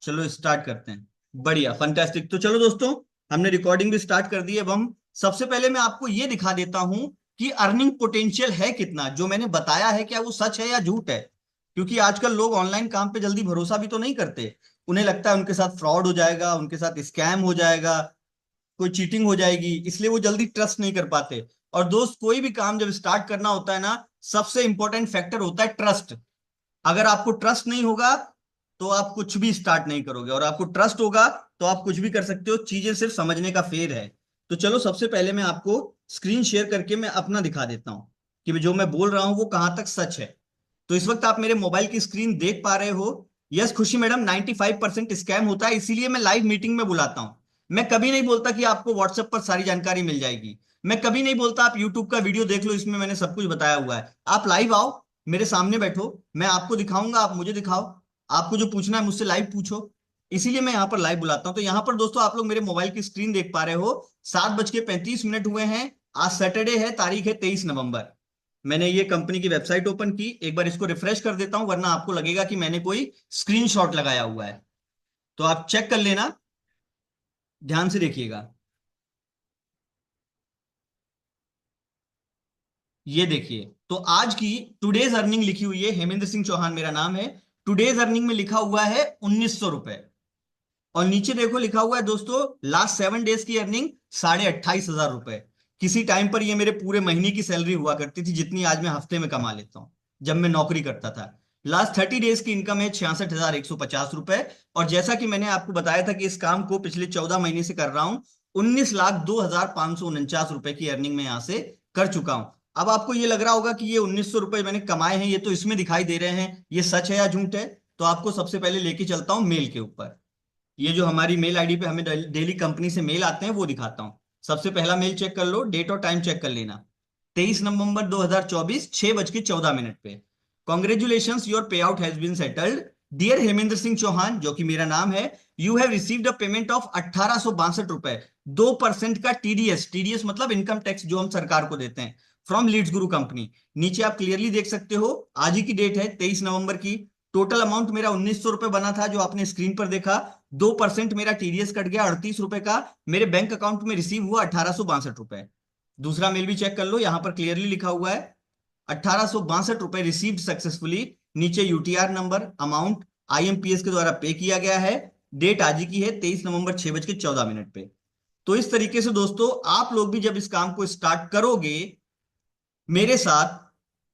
चलो स्टार्ट करते हैं। बढ़िया, फंटास्टिक। तो चलो दोस्तों, हमने रिकॉर्डिंग भी स्टार्ट कर दी। अब हम सबसे पहले मैं आपको ये दिखा देता हूं कि अर्निंग पोटेंशियल है कितना। जो मैंने बताया है क्या वो सच है या झूठ है? क्योंकि आजकल लोग ऑनलाइन काम पे जल्दी भरोसा भी तो नहीं करते। उन्हें लगता है उनके साथ फ्रॉड हो जाएगा, उनके साथ स्कैम हो जाएगा, कोई चीटिंग हो जाएगी, इसलिए वो जल्दी ट्रस्ट नहीं कर पाते। और दोस्त, कोई भी काम जब स्टार्ट करना होता है ना, सबसे इंपॉर्टेंट फैक्टर होता है ट्रस्ट। अगर आपको ट्रस्ट नहीं होगा तो आप कुछ भी स्टार्ट नहीं करोगे, और आपको ट्रस्ट होगा तो आप कुछ भी कर सकते हो। चीजें सिर्फ समझने का फेर है। तो चलो सबसे पहले मैं आपको स्क्रीन शेयर करके मैं अपना दिखा देता हूं कि जो मैं बोल रहा हूं वो कहां तक सच है। तो इस वक्त आप मेरे मोबाइल की स्क्रीन देख पा रहे हो। यस खुशी मैडम, 95% स्कैम होता है, इसीलिए मैं लाइव मीटिंग में बुलाता हूं। मैं कभी नहीं बोलता कि आपको व्हाट्सएप पर सारी जानकारी मिल जाएगी। मैं कभी नहीं बोलता आप यूट्यूब का वीडियो देख लो, इसमें मैंने सब कुछ बताया हुआ है। आप लाइव आओ, मेरे सामने बैठो, मैं आपको दिखाऊंगा, आप मुझे दिखाओ। आपको जो पूछना है मुझसे लाइव पूछो। इसीलिए मैं यहाँ पर लाइव बुलाता हूँ। तो यहाँ पर दोस्तों आप लोग मेरे मोबाइल की स्क्रीन देख पा रहे हो। 7:35 हुए हैं। आज सैटरडे है, तारीख है 23 नवंबर। मैंने ये कंपनी की वेबसाइट ओपन की, एक बार इसको रिफ्रेश कर देता हूं, वरना आपको लगेगा कि मैंने कोई स्क्रीनशॉट लगाया हुआ है। तो आप चेक कर लेना, ध्यान से देखिएगा। ये देखिए, तो आज की टुडेज अर्निंग लिखी हुई है, हेमेंद्र सिंह चौहान मेरा नाम है। टुडेज अर्निंग में लिखा हुआ है 1900 रुपए। और नीचे देखो लिखा हुआ है दोस्तों, लास्ट 7 डेज की अर्निंग 28,500 रुपए। किसी टाइम पर ये मेरे पूरे महीने की सैलरी हुआ करती थी, जितनी आज मैं हफ्ते में कमा लेता हूं जब मैं नौकरी करता था। लास्ट 30 डेज की इनकम है 66,150 रुपए। और जैसा कि मैंने आपको बताया था कि इस काम को पिछले 14 महीने से कर रहा हूं, 19,02,549 रुपए की अर्निंग में यहां से कर चुका हूं। अब आपको ये लग रहा होगा कि ये 1900 रुपए मैंने कमाए हैं, ये तो इसमें दिखाई दे रहे हैं, ये सच है या झूठ है? तो आपको सबसे पहले लेके चलता हूं मेल के ऊपर। ये जो हमारी मेल आईडी पे हमें डेली कंपनी से मेल आते हैं वो दिखाता हूं। सबसे पहला मेल चेक कर लो, डेट और टाइम चेक कर लेना। 23 नवंबर 2024, 6:14 पे। Congratulation, your payout has been settled. Dear Hemendra Singh Chauhan, जो कि मेरा नाम है, you have received a payment of 1862 रुपए। 2% का टीडीएस, टीडीएस मतलब इनकम टैक्स जो हम सरकार को देते हैं, फ्रॉम लीड्स गुरु कंपनी। नीचे आप क्लियरली देख सकते हो, आज ही की डेट है 23 नवंबर की। टोटल अमाउंट मेरा 1900 रुपए बना था, जो आपने स्क्रीन पर देखा। 2% मेरा टीडीएस कट गया 38 रुपए का। मेरे बैंक अकाउंट में रिसीव हुआ 1862 रुपए। दूसरा मेल भी चेक कर लो, यहां पर क्लियरली लिखा हुआ है 1862 रुपए रिसीव्ड सक्सेसफुली। नीचे यूटीआर नंबर, अमाउंट आईएमपीएस के द्वारा पे किया गया है। डेट आज ही की है 23 नवंबर 6:14 पे। तो इस तरीके से दोस्तों, आप लोग भी जब इस काम को स्टार्ट करोगे मेरे साथ,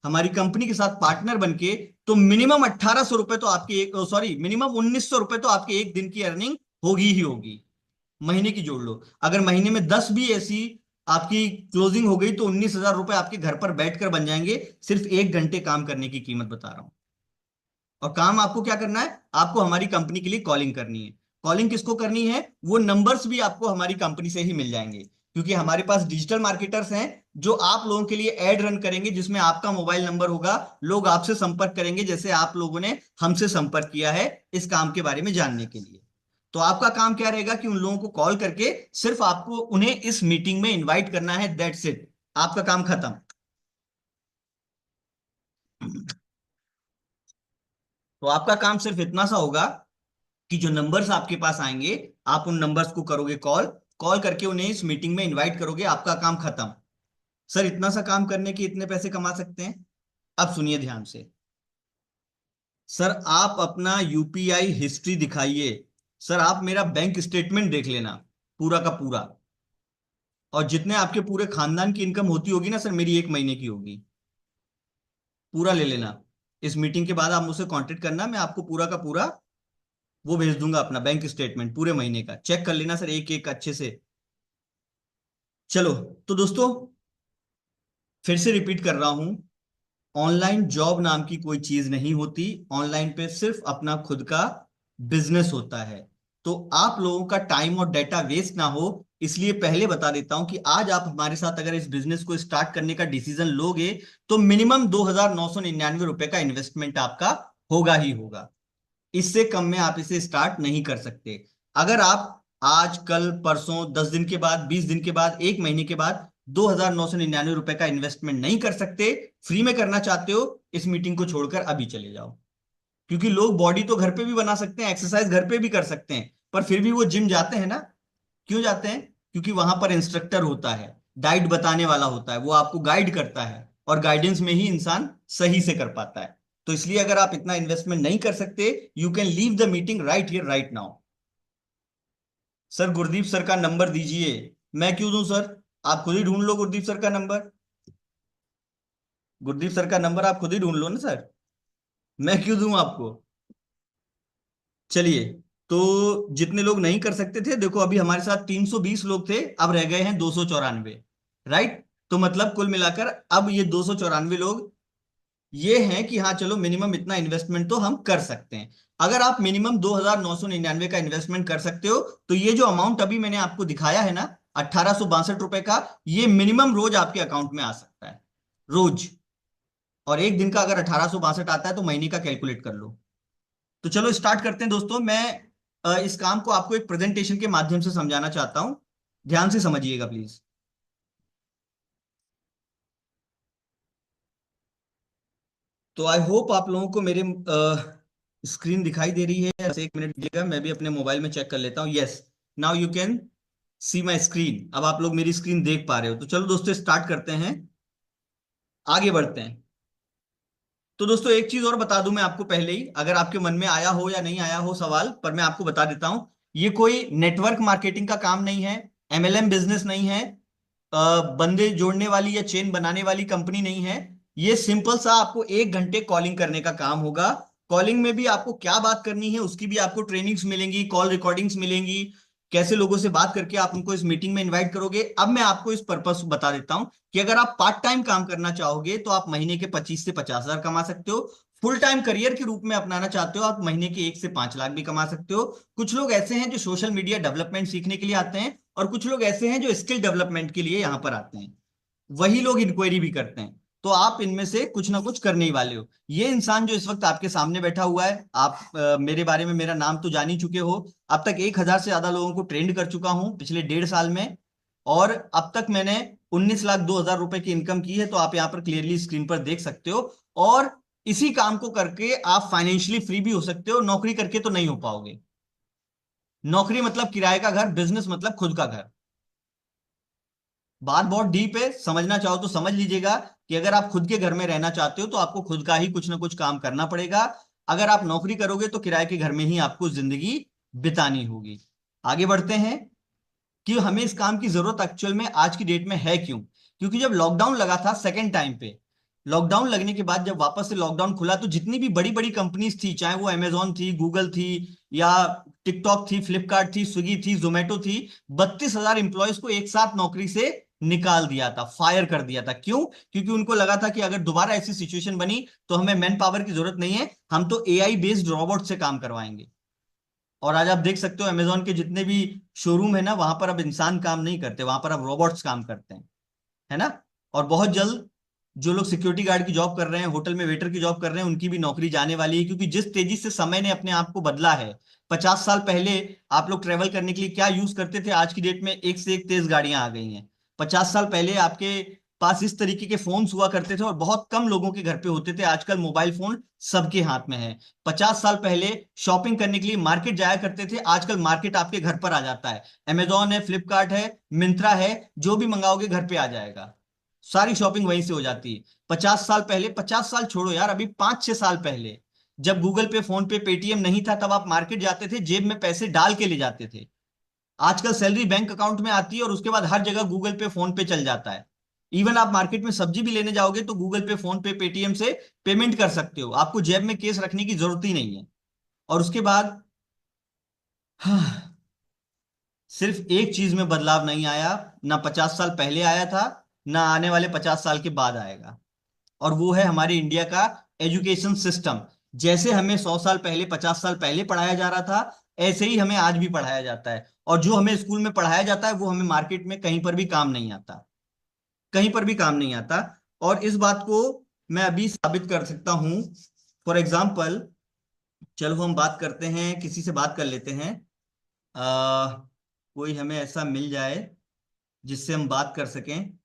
हमारी कंपनी के साथ पार्टनर बनके, तो मिनिमम 1800 रुपए तो आपके एक, सॉरी, मिनिमम 1900 रुपए तो आपके एक दिन की अर्निंग होगी ही होगी। महीने की जोड़ लो, अगर महीने में 10 भी ऐसी आपकी क्लोजिंग हो गई तो 19,000 रुपए आपके घर पर बैठकर बन जाएंगे, सिर्फ 1 घंटे काम करने की कीमत बता रहा हूं। और काम आपको क्या करना है, आपको हमारी कंपनी के लिए कॉलिंग करनी है। कॉलिंग किसको करनी है, वो नंबर्स भी आपको हमारी कंपनी से ही मिल जाएंगे, क्योंकि हमारे पास डिजिटल मार्केटर्स हैं जो आप लोगों के लिए एड रन करेंगे, जिसमें आपका मोबाइल नंबर होगा। लोग आपसे संपर्क करेंगे जैसे आप लोगों ने हमसे संपर्क किया है इस काम के बारे में जानने के लिए। तो आपका काम क्या रहेगा कि उन लोगों को कॉल करके सिर्फ आपको उन्हें इस मीटिंग में इन्वाइट करना है, दैट्स इट। आपका काम खत्म। तो आपका काम सिर्फ इतना सा होगा कि जो नंबर्स आपके पास आएंगे, आप उन नंबर्स को करोगे कॉल। कॉल करके उन्हें इस मीटिंग में इनवाइट करोगे, आपका काम खत्म। सर, इतना सा काम करने के इतने पैसे कमा सकते हैं? अब सुनिए ध्यान से। सर, आप अपना यूपीआई हिस्ट्री दिखाइए। सर, आप मेरा बैंक स्टेटमेंट देख लेना, पूरा का पूरा। और जितने आपके पूरे खानदान की इनकम होती होगी ना सर, मेरी 1 महीने की होगी, पूरा ले लेना। इस मीटिंग के बाद आप मुझसे कांटेक्ट करना, मैं आपको पूरा का पूरा वो भेज दूंगा, अपना बैंक स्टेटमेंट पूरे महीने का चेक कर लेना सर, एक एक अच्छे से। चलो, तो दोस्तों फिर से रिपीट कर रहा हूं, ऑनलाइन जॉब नाम की कोई चीज नहीं होती। ऑनलाइन पे सिर्फ अपना खुद का बिजनेस होता है। तो आप लोगों का टाइम और डेटा वेस्ट ना हो, इसलिए पहले बता देता हूं कि आज आप हमारे साथ अगर इस बिजनेस को स्टार्ट करने का डिसीजन लोगे, तो मिनिमम 2,999 रुपए का इन्वेस्टमेंट आपका होगा ही होगा। इससे कम में आप इसे स्टार्ट नहीं कर सकते। अगर आप आज, कल, परसों, 10 दिन के बाद, 20 दिन के बाद, 1 महीने के बाद 2,999 रुपए का इन्वेस्टमेंट नहीं कर सकते, फ्री में करना चाहते हो, इस मीटिंग को छोड़कर अभी चले जाओ। क्योंकि लोग बॉडी तो घर पे भी बना सकते हैं, एक्सरसाइज घर पे भी कर सकते हैं, पर फिर भी वो जिम जाते हैं ना। क्यों जाते हैं? क्योंकि वहां पर इंस्ट्रक्टर होता है, डाइट बताने वाला होता है, वो आपको गाइड करता है, और गाइडेंस में ही इंसान सही से कर पाता है। तो इसलिए अगर आप इतना इन्वेस्टमेंट नहीं कर सकते, you can leave the meeting right here right now. Sir Gurdeep sir का नंबर दीजिए। मैं क्यों दूं सर? आप खुद ही ढूंढ लो गुरदीप सर का नंबर। गुरदीप सर का नंबर आप खुद ही ढूंढ लो ना सर, मैं क्यों दूं आपको? चलिए, तो जितने लोग नहीं कर सकते थे, देखो अभी हमारे साथ 320 लोग थे, अब रह गए हैं 294। राइट? तो मतलब कुल मिलाकर अब ये 294 लोग ये हैं कि हाँ चलो मिनिमम इतना इन्वेस्टमेंट तो हम कर सकते हैं। अगर आप मिनिमम 2999 का इन्वेस्टमेंट कर सकते हो, तो ये जो अमाउंट अभी मैंने आपको दिखाया है ना, 1862 रुपए का, ये मिनिमम रोज आपके अकाउंट में आ सकता है, रोज। और एक दिन का अगर 1862 आता है तो महीने का कैलकुलेट कर लो। तो चलो स्टार्ट करते हैं दोस्तों। मैं इस काम को आपको एक प्रेजेंटेशन के माध्यम से समझाना चाहता हूं, ध्यान से समझिएगा प्लीज। तो आई होप आप लोगों को मेरे स्क्रीन दिखाई दे रही है। बस एक मिनट दीजिएगा, मैं भी अपने मोबाइल में चेक कर लेता हूँ। Yes, now you can see my screen. अब आप लोग मेरी स्क्रीन देख पा रहे हो। तो चलो दोस्तों स्टार्ट करते हैं, आगे बढ़ते हैं। तो दोस्तों एक चीज और बता दूं मैं आपको पहले ही, अगर आपके मन में आया हो या नहीं आया हो सवाल, पर मैं आपको बता देता हूं। ये कोई नेटवर्क मार्केटिंग का काम नहीं है, एमएलएम बिजनेस नहीं है, बंदे जोड़ने वाली या चेन बनाने वाली कंपनी नहीं है। ये सिंपल सा आपको 1 घंटे कॉलिंग करने का काम होगा। कॉलिंग में भी आपको क्या बात करनी है उसकी भी आपको ट्रेनिंग्स मिलेंगी, कॉल रिकॉर्डिंग्स मिलेंगी, कैसे लोगों से बात करके आप उनको इस मीटिंग में इनवाइट करोगे। अब मैं आपको इस पर्पस बता देता हूं कि अगर आप पार्ट टाइम काम करना चाहोगे तो आप महीने के 25 से 50 हजार कमा सकते हो। फुल टाइम करियर के रूप में अपनाना चाहते हो, आप महीने के 1 से 5 लाख भी कमा सकते हो। कुछ लोग ऐसे हैं जो सोशल मीडिया डेवलपमेंट सीखने के लिए आते हैं, और कुछ लोग ऐसे हैं जो स्किल डेवलपमेंट के लिए यहां पर आते हैं, वही लोग इंक्वायरी भी करते हैं। तो आप इनमें से कुछ ना कुछ करने ही वाले हो। ये इंसान जो इस वक्त आपके सामने बैठा हुआ है, आप मेरे बारे में मेरा नाम तो जान ही चुके हो। अब तक 1 हजार से ज्यादा लोगों को ट्रेंड कर चुका हूं पिछले 1.5 साल में, और अब तक मैंने 19,02,000 रुपए की इनकम की है। तो आप यहाँ पर क्लियरली स्क्रीन पर देख सकते हो। और इसी काम को करके आप फाइनेंशियली फ्री भी हो सकते हो, नौकरी करके तो नहीं हो पाओगे। नौकरी मतलब किराए का घर, बिजनेस मतलब खुद का घर। बात बहुत डीप है, समझना चाहो तो समझ लीजिएगा कि अगर आप खुद के घर में रहना चाहते हो तो आपको खुद का ही कुछ ना कुछ काम करना पड़ेगा। अगर आप नौकरी करोगे तो किराए के घर में ही आपको जिंदगी बितानी होगी। आगे बढ़ते हैं कि हमें इस काम की जरूरत एक्चुअल में आज की डेट में है क्यों। क्योंकि जब लॉकडाउन लगा था सेकेंड टाइम पे, लॉकडाउन लगने के बाद जब वापस से लॉकडाउन खुला, तो जितनी भी बड़ी बड़ी कंपनीज थी, चाहे वो अमेजोन थी, गूगल थी, या टिकटॉक थी, फ्लिपकार्ट थी, स्विगी थी, जोमेटो थी, 32,000 इंप्लॉयज को एक साथ नौकरी से निकाल दिया था, फायर कर दिया था। क्यों? क्योंकि उनको लगा था कि अगर दोबारा ऐसी सिचुएशन बनी तो हमें मैन पावर की जरूरत नहीं है, हम तो एआई बेस्ड रोबोट से काम करवाएंगे। और आज आप देख सकते हो अमेजोन के जितने भी शोरूम है ना, वहां पर अब इंसान काम नहीं करते, वहां पर अब रोबोट्स काम करते हैं, है ना। और बहुत जल्द जो लोग सिक्योरिटी गार्ड की जॉब कर रहे हैं, होटल में वेटर की जॉब कर रहे हैं, उनकी भी नौकरी जाने वाली है। क्योंकि जिस तेजी से समय ने अपने आप को बदला है, 50 साल पहले आप लोग ट्रेवल करने के लिए क्या यूज करते थे, आज की डेट में एक से एक तेज गाड़ियां आ गई हैं। 50 साल पहले आपके पास इस तरीके के फोन्स हुआ करते थे और बहुत कम लोगों के घर पे होते थे, आजकल मोबाइल फोन सबके हाथ में है। 50 साल पहले शॉपिंग करने के लिए मार्केट जाया करते थे, आजकल मार्केट आपके घर पर आ जाता है। अमेजोन है, फ्लिपकार्ट है, मिंत्रा है, जो भी मंगाओगे घर पे आ जाएगा। सारी शॉपिंग वहीं से हो जाती है। 50 साल पहले, 50 साल छोड़ो यार, अभी 5-6 साल पहले जब गूगल पे, फोन पे, पेटीएम नहीं था, तब आप मार्केट जाते थे, जेब में पैसे डाल के ले जाते थे। आजकल सैलरी बैंक अकाउंट में आती है और उसके बाद हर जगह गूगल पे, फोन पे चल जाता है। इवन आप मार्केट में सब्जी भी लेने जाओगे तो गूगल पे, फोन पे, पेटीएम से पेमेंट कर सकते हो, आपको जेब में केस रखने की जरूरत ही नहीं है। और उसके बाद हाँ, सिर्फ एक चीज में बदलाव नहीं आया, ना 50 साल पहले आया था, ना आने वाले 50 साल के बाद आएगा। और वो है हमारे इंडिया का एजुकेशन सिस्टम। जैसे हमें 100 साल पहले, 50 साल पहले पढ़ाया जा रहा था, ऐसे ही हमें आज भी पढ़ाया जाता है। और जो हमें स्कूल में पढ़ाया जाता है वो हमें मार्केट में कहीं पर भी काम नहीं आता, कहीं पर भी काम नहीं आता। और इस बात को मैं अभी साबित कर सकता हूं। फॉर एग्जाम्पल, चलो हम बात करते हैं, किसी से बात कर लेते हैं। कोई हमें ऐसा मिल जाए जिससे हम बात कर सकें।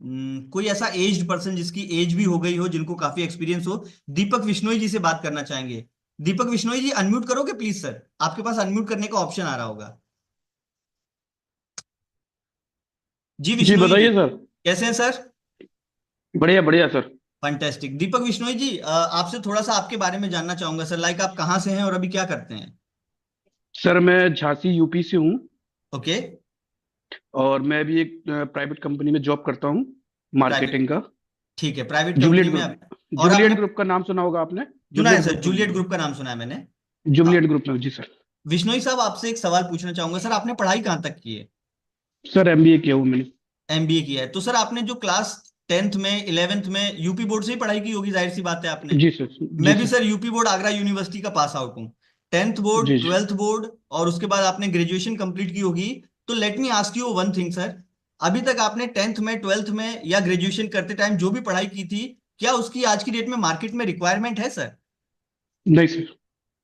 कोई ऐसा एज्ड पर्सन जिसकी एज भी हो गई हो, जिनको काफी एक्सपीरियंस हो। दीपक विश्नोई जी से बात करना चाहेंगे। दीपक विश्नोई जी अनम्यूट करोगे प्लीज सर, आपके पास अनम्यूट करने का ऑप्शन आ रहा होगा। जी जी विश्नोई जी, बताइए सर। कैसे हैं सर? बढ़िया बढ़िया सर। फंटेस्टिक। दीपक विश्नोई जी, आपसे थोड़ा सा आपके बारे में जानना चाहूंगा सर, लाइक आप कहाँ से हैं और अभी क्या करते हैं? सर मैं झांसी यूपी से हूँ। ओके। और मैं भी एक प्राइवेट कंपनी में जॉब करता हूँ, प्राइवेट, मार्केटिंग का। ठीक है, प्राइवेट कंपनी जूबिलिएंट में ग्रुप। आप। और जूबिलिएंट आपने ग्रुप का नाम सुना होगा आपने। सुना है Jubilant sir, group Juliet company group है। का नाम सुना है मैंने। जूबिलिएंट ग्रुप में जी सर। विश्नोई साहब, आपसे एक सवाल पूछना चाहूंगा सर, आपने पढ़ाई कहाँ तक की है? सर एमबीए किया हूँ मैंने। एमबीए किया है, तो सर आपने जो क्लास 10th में 11th में यूपी बोर्ड से ही पढ़ाई की होगी, जाहिर सी बात है आपने। जी सर। जी मैं भी sir. Sir UP board Agra university का पास आउट हूँ। 10th बोर्ड, जी जी। 12th बोर्ड, और उसके बाद आपने ग्रेजुएशन कंप्लीट की होगी। तो let me ask you one thing sir, अभी तक आपने 10th में, 12th में या ग्रेजुएशन करते टाइम जो भी पढ़ाई की थी, क्या उसकी आज की डेट में मार्केट में रिक्वायरमेंट है सर? नहीं सर।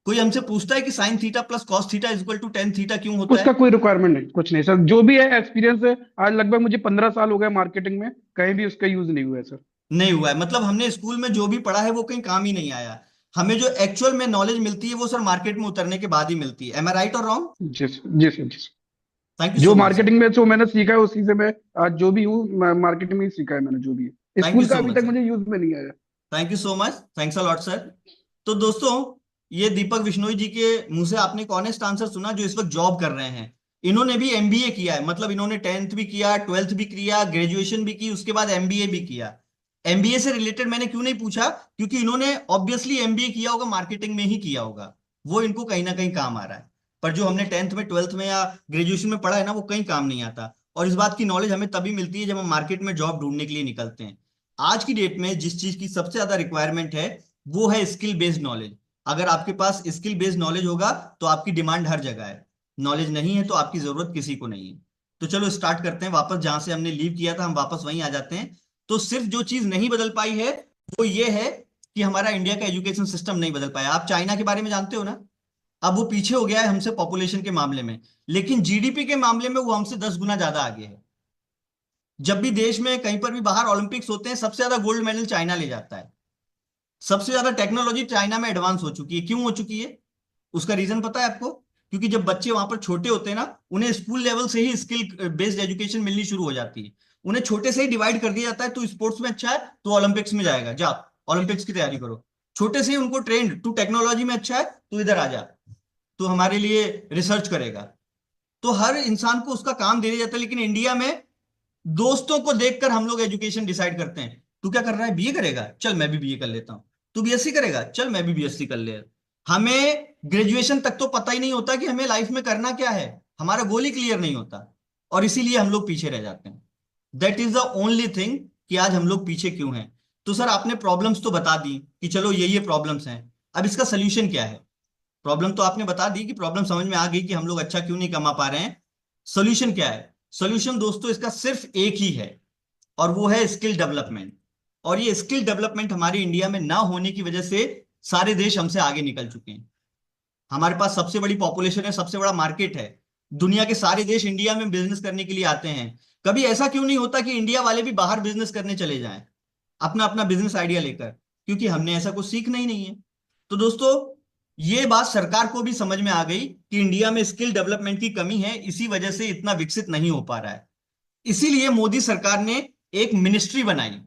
कोई हमसे पूछता है कि sine theta plus cos theta is equal to ten theta क्यों होता उसका है? कोई रिक्वायरमेंट नहीं, कुछ नहीं सर। जो भी है एक्सपीरियंस है। आज लगभग मुझे 15 साल हो गए मार्केटिंग में, कहीं भी उसका यूज नहीं हुआ है सर। नहीं हुआ है, मतलब हमने स्कूल में जो भी पढ़ा है वो कहीं काम ही नहीं आया। हमें जो एक्चुअल में नॉलेज मिलती है वो सर मार्केट में उतरने के बाद ही मिलती है। एम आई राइट और रॉन्ग? जी सर। जी सर। जी सर। थैंक यू जो सो मच सर। मार्केटिंग में जो मैंने सीखा है उसी से मैं आज जो भी हूँ, मार्केटिंग में ही सीखा है मैंने जो भी है। थैंक यू स्कूल का सो अभी मच तक सर। मुझे यूज में नहीं आया। Thank you so much, thanks a lot sir. तो दोस्तों, ये दीपक विश्नोई जी के मुंह से आपने एक ऑनेस्ट आंसर सुना, जो इस वक्त जॉब कर रहे हैं। इन्होंने भी एमबीए किया है, मतलब इन्होंने 10th भी किया, 12th भी किया, ग्रेजुएशन भी की, उसके बाद एमबीए भी किया। एमबीए से रिलेटेड मैंने क्यों नहीं पूछा, क्योंकि इन्होंने ऑब्वियसली एमबीए किया होगा, मार्केटिंग में ही किया होगा, वो इनको कहीं ना कहीं काम आ रहा है। पर जो हमने 10th में, 12th में या ग्रेजुएशन में पढ़ा है ना, वो कहीं काम नहीं आता। और इस बात की नॉलेज हमें तभी मिलती है जब हम मार्केट में जॉब ढूंढने के लिए निकलते हैं। आज की डेट में जिस चीज की सबसे ज्यादा रिक्वायरमेंट है, वो है स्किल बेस्ड नॉलेज। अगर आपके पास स्किल बेस्ड नॉलेज होगा तो आपकी डिमांड हर जगह है। नॉलेज नहीं है तो आपकी जरूरत किसी को नहीं है। तो चलो स्टार्ट करते हैं, वापस जहां से हमने लीव किया था हम वापस वहीं आ जाते हैं। तो सिर्फ जो चीज नहीं बदल पाई है वो ये है कि हमारा इंडिया का एजुकेशन सिस्टम नहीं बदल पाया। आप चाइना के बारे में जानते हो ना, अब वो पीछे हो गया है हमसे पॉपुलेशन के मामले में, लेकिन जीडीपी के मामले में वो हमसे 10 गुना ज्यादा आगे है। जब भी देश में कहीं पर भी बाहर ओलंपिक्स होते हैं, सबसे ज्यादा गोल्ड मेडल चाइना ले जाता है। सबसे ज्यादा टेक्नोलॉजी चाइना में एडवांस हो चुकी है। क्यों हो चुकी है? उसका रीजन पता है आपको? क्योंकि जब बच्चे वहां पर छोटे होते हैं ना, उन्हें स्कूल लेवल से ही स्किल बेस्ड एजुकेशन मिलनी शुरू हो जाती है। उन्हें छोटे से ही डिवाइड कर दिया जाता है, तू स्पोर्ट्स में अच्छा है तो ओलंपिक्स में जाएगा, जा ओलंपिक्स की तैयारी करो। छोटे से ही उनको ट्रेंड, तू टेक्नोलॉजी में अच्छा है तू इधर आ जा, तू हमारे लिए रिसर्च करेगा। तो हर इंसान को उसका काम दे दिया जाता है। लेकिन इंडिया में दोस्तों को देखकर हम लोग एजुकेशन डिसाइड करते हैं। तू क्या कर रहा है? बीए करेगा, चल मैं भी बीए कर लेता हूं। तू बीएससी करेगा, चल मैं भी बीएससी कर ले। हमें ग्रेजुएशन तक तो पता ही नहीं होता कि हमें लाइफ में करना क्या है। हमारा गोल ही क्लियर नहीं होता, और इसीलिए हम लोग पीछे रह जाते हैं। That is the only thing कि आज हम लोग पीछे क्यों हैं। तो सर आपने प्रॉब्लम्स तो बता दी कि चलो ये प्रॉब्लम्स हैं, अब इसका सोल्यूशन क्या है? प्रॉब्लम तो आपने बता दी कि प्रॉब्लम समझ में आ गई कि हम लोग अच्छा क्यों नहीं कमा पा रहे हैं। सोल्यूशन क्या है? सोल्यूशन दोस्तों इसका सिर्फ एक ही है, और वो है स्किल डेवलपमेंट। और ये स्किल डेवलपमेंट हमारी इंडिया में ना होने की वजह से सारे देश हमसे आगे निकल चुके हैं। हमारे पास सबसे बड़ी पॉपुलेशन है, सबसे बड़ा मार्केट है। दुनिया के सारे देश इंडिया में बिजनेस करने के लिए आते हैं। कभी ऐसा क्यों नहीं होता कि इंडिया वाले भी बाहर बिजनेस करने चले जाएं, अपना अपना बिजनेस आइडिया लेकर? क्योंकि हमने ऐसा कुछ सीखना ही नहीं है। तो दोस्तों, ये बात सरकार को भी समझ में आ गई कि इंडिया में स्किल डेवलपमेंट की कमी है, इसी वजह से इतना विकसित नहीं हो पा रहा है। इसीलिए मोदी सरकार ने एक मिनिस्ट्री बनाई।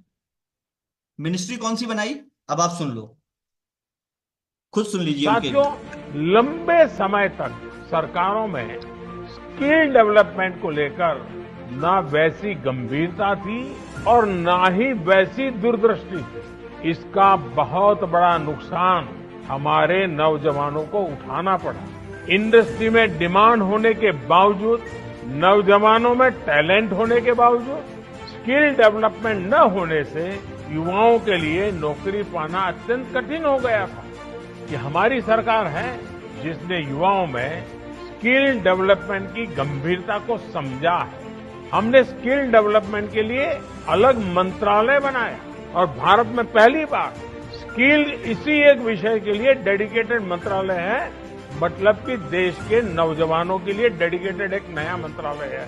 मिनिस्ट्री कौन सी बनाई? अब आप सुन लो, खुद सुन लीजिए उनके। साथियों, लंबे समय तक सरकारों में स्किल डेवलपमेंट को लेकर ना वैसी गंभीरता थी और ना ही वैसी दूरदृष्टि थी। इसका बहुत बड़ा नुकसान हमारे नौजवानों को उठाना पड़ा। इंडस्ट्री में डिमांड होने के बावजूद, नौजवानों में टैलेंट होने के बावजूद, स्किल डेवलपमेंट न होने से युवाओं के लिए नौकरी पाना अत्यंत कठिन हो गया था। ये हमारी सरकार है जिसने युवाओं में स्किल डेवलपमेंट की गंभीरता को समझा है। हमने स्किल डेवलपमेंट के लिए अलग मंत्रालय बनाया और भारत में पहली बार स्किल इसी एक विषय के लिए डेडिकेटेड मंत्रालय है। मतलब कि देश के नौजवानों के लिए डेडिकेटेड एक नया मंत्रालय है।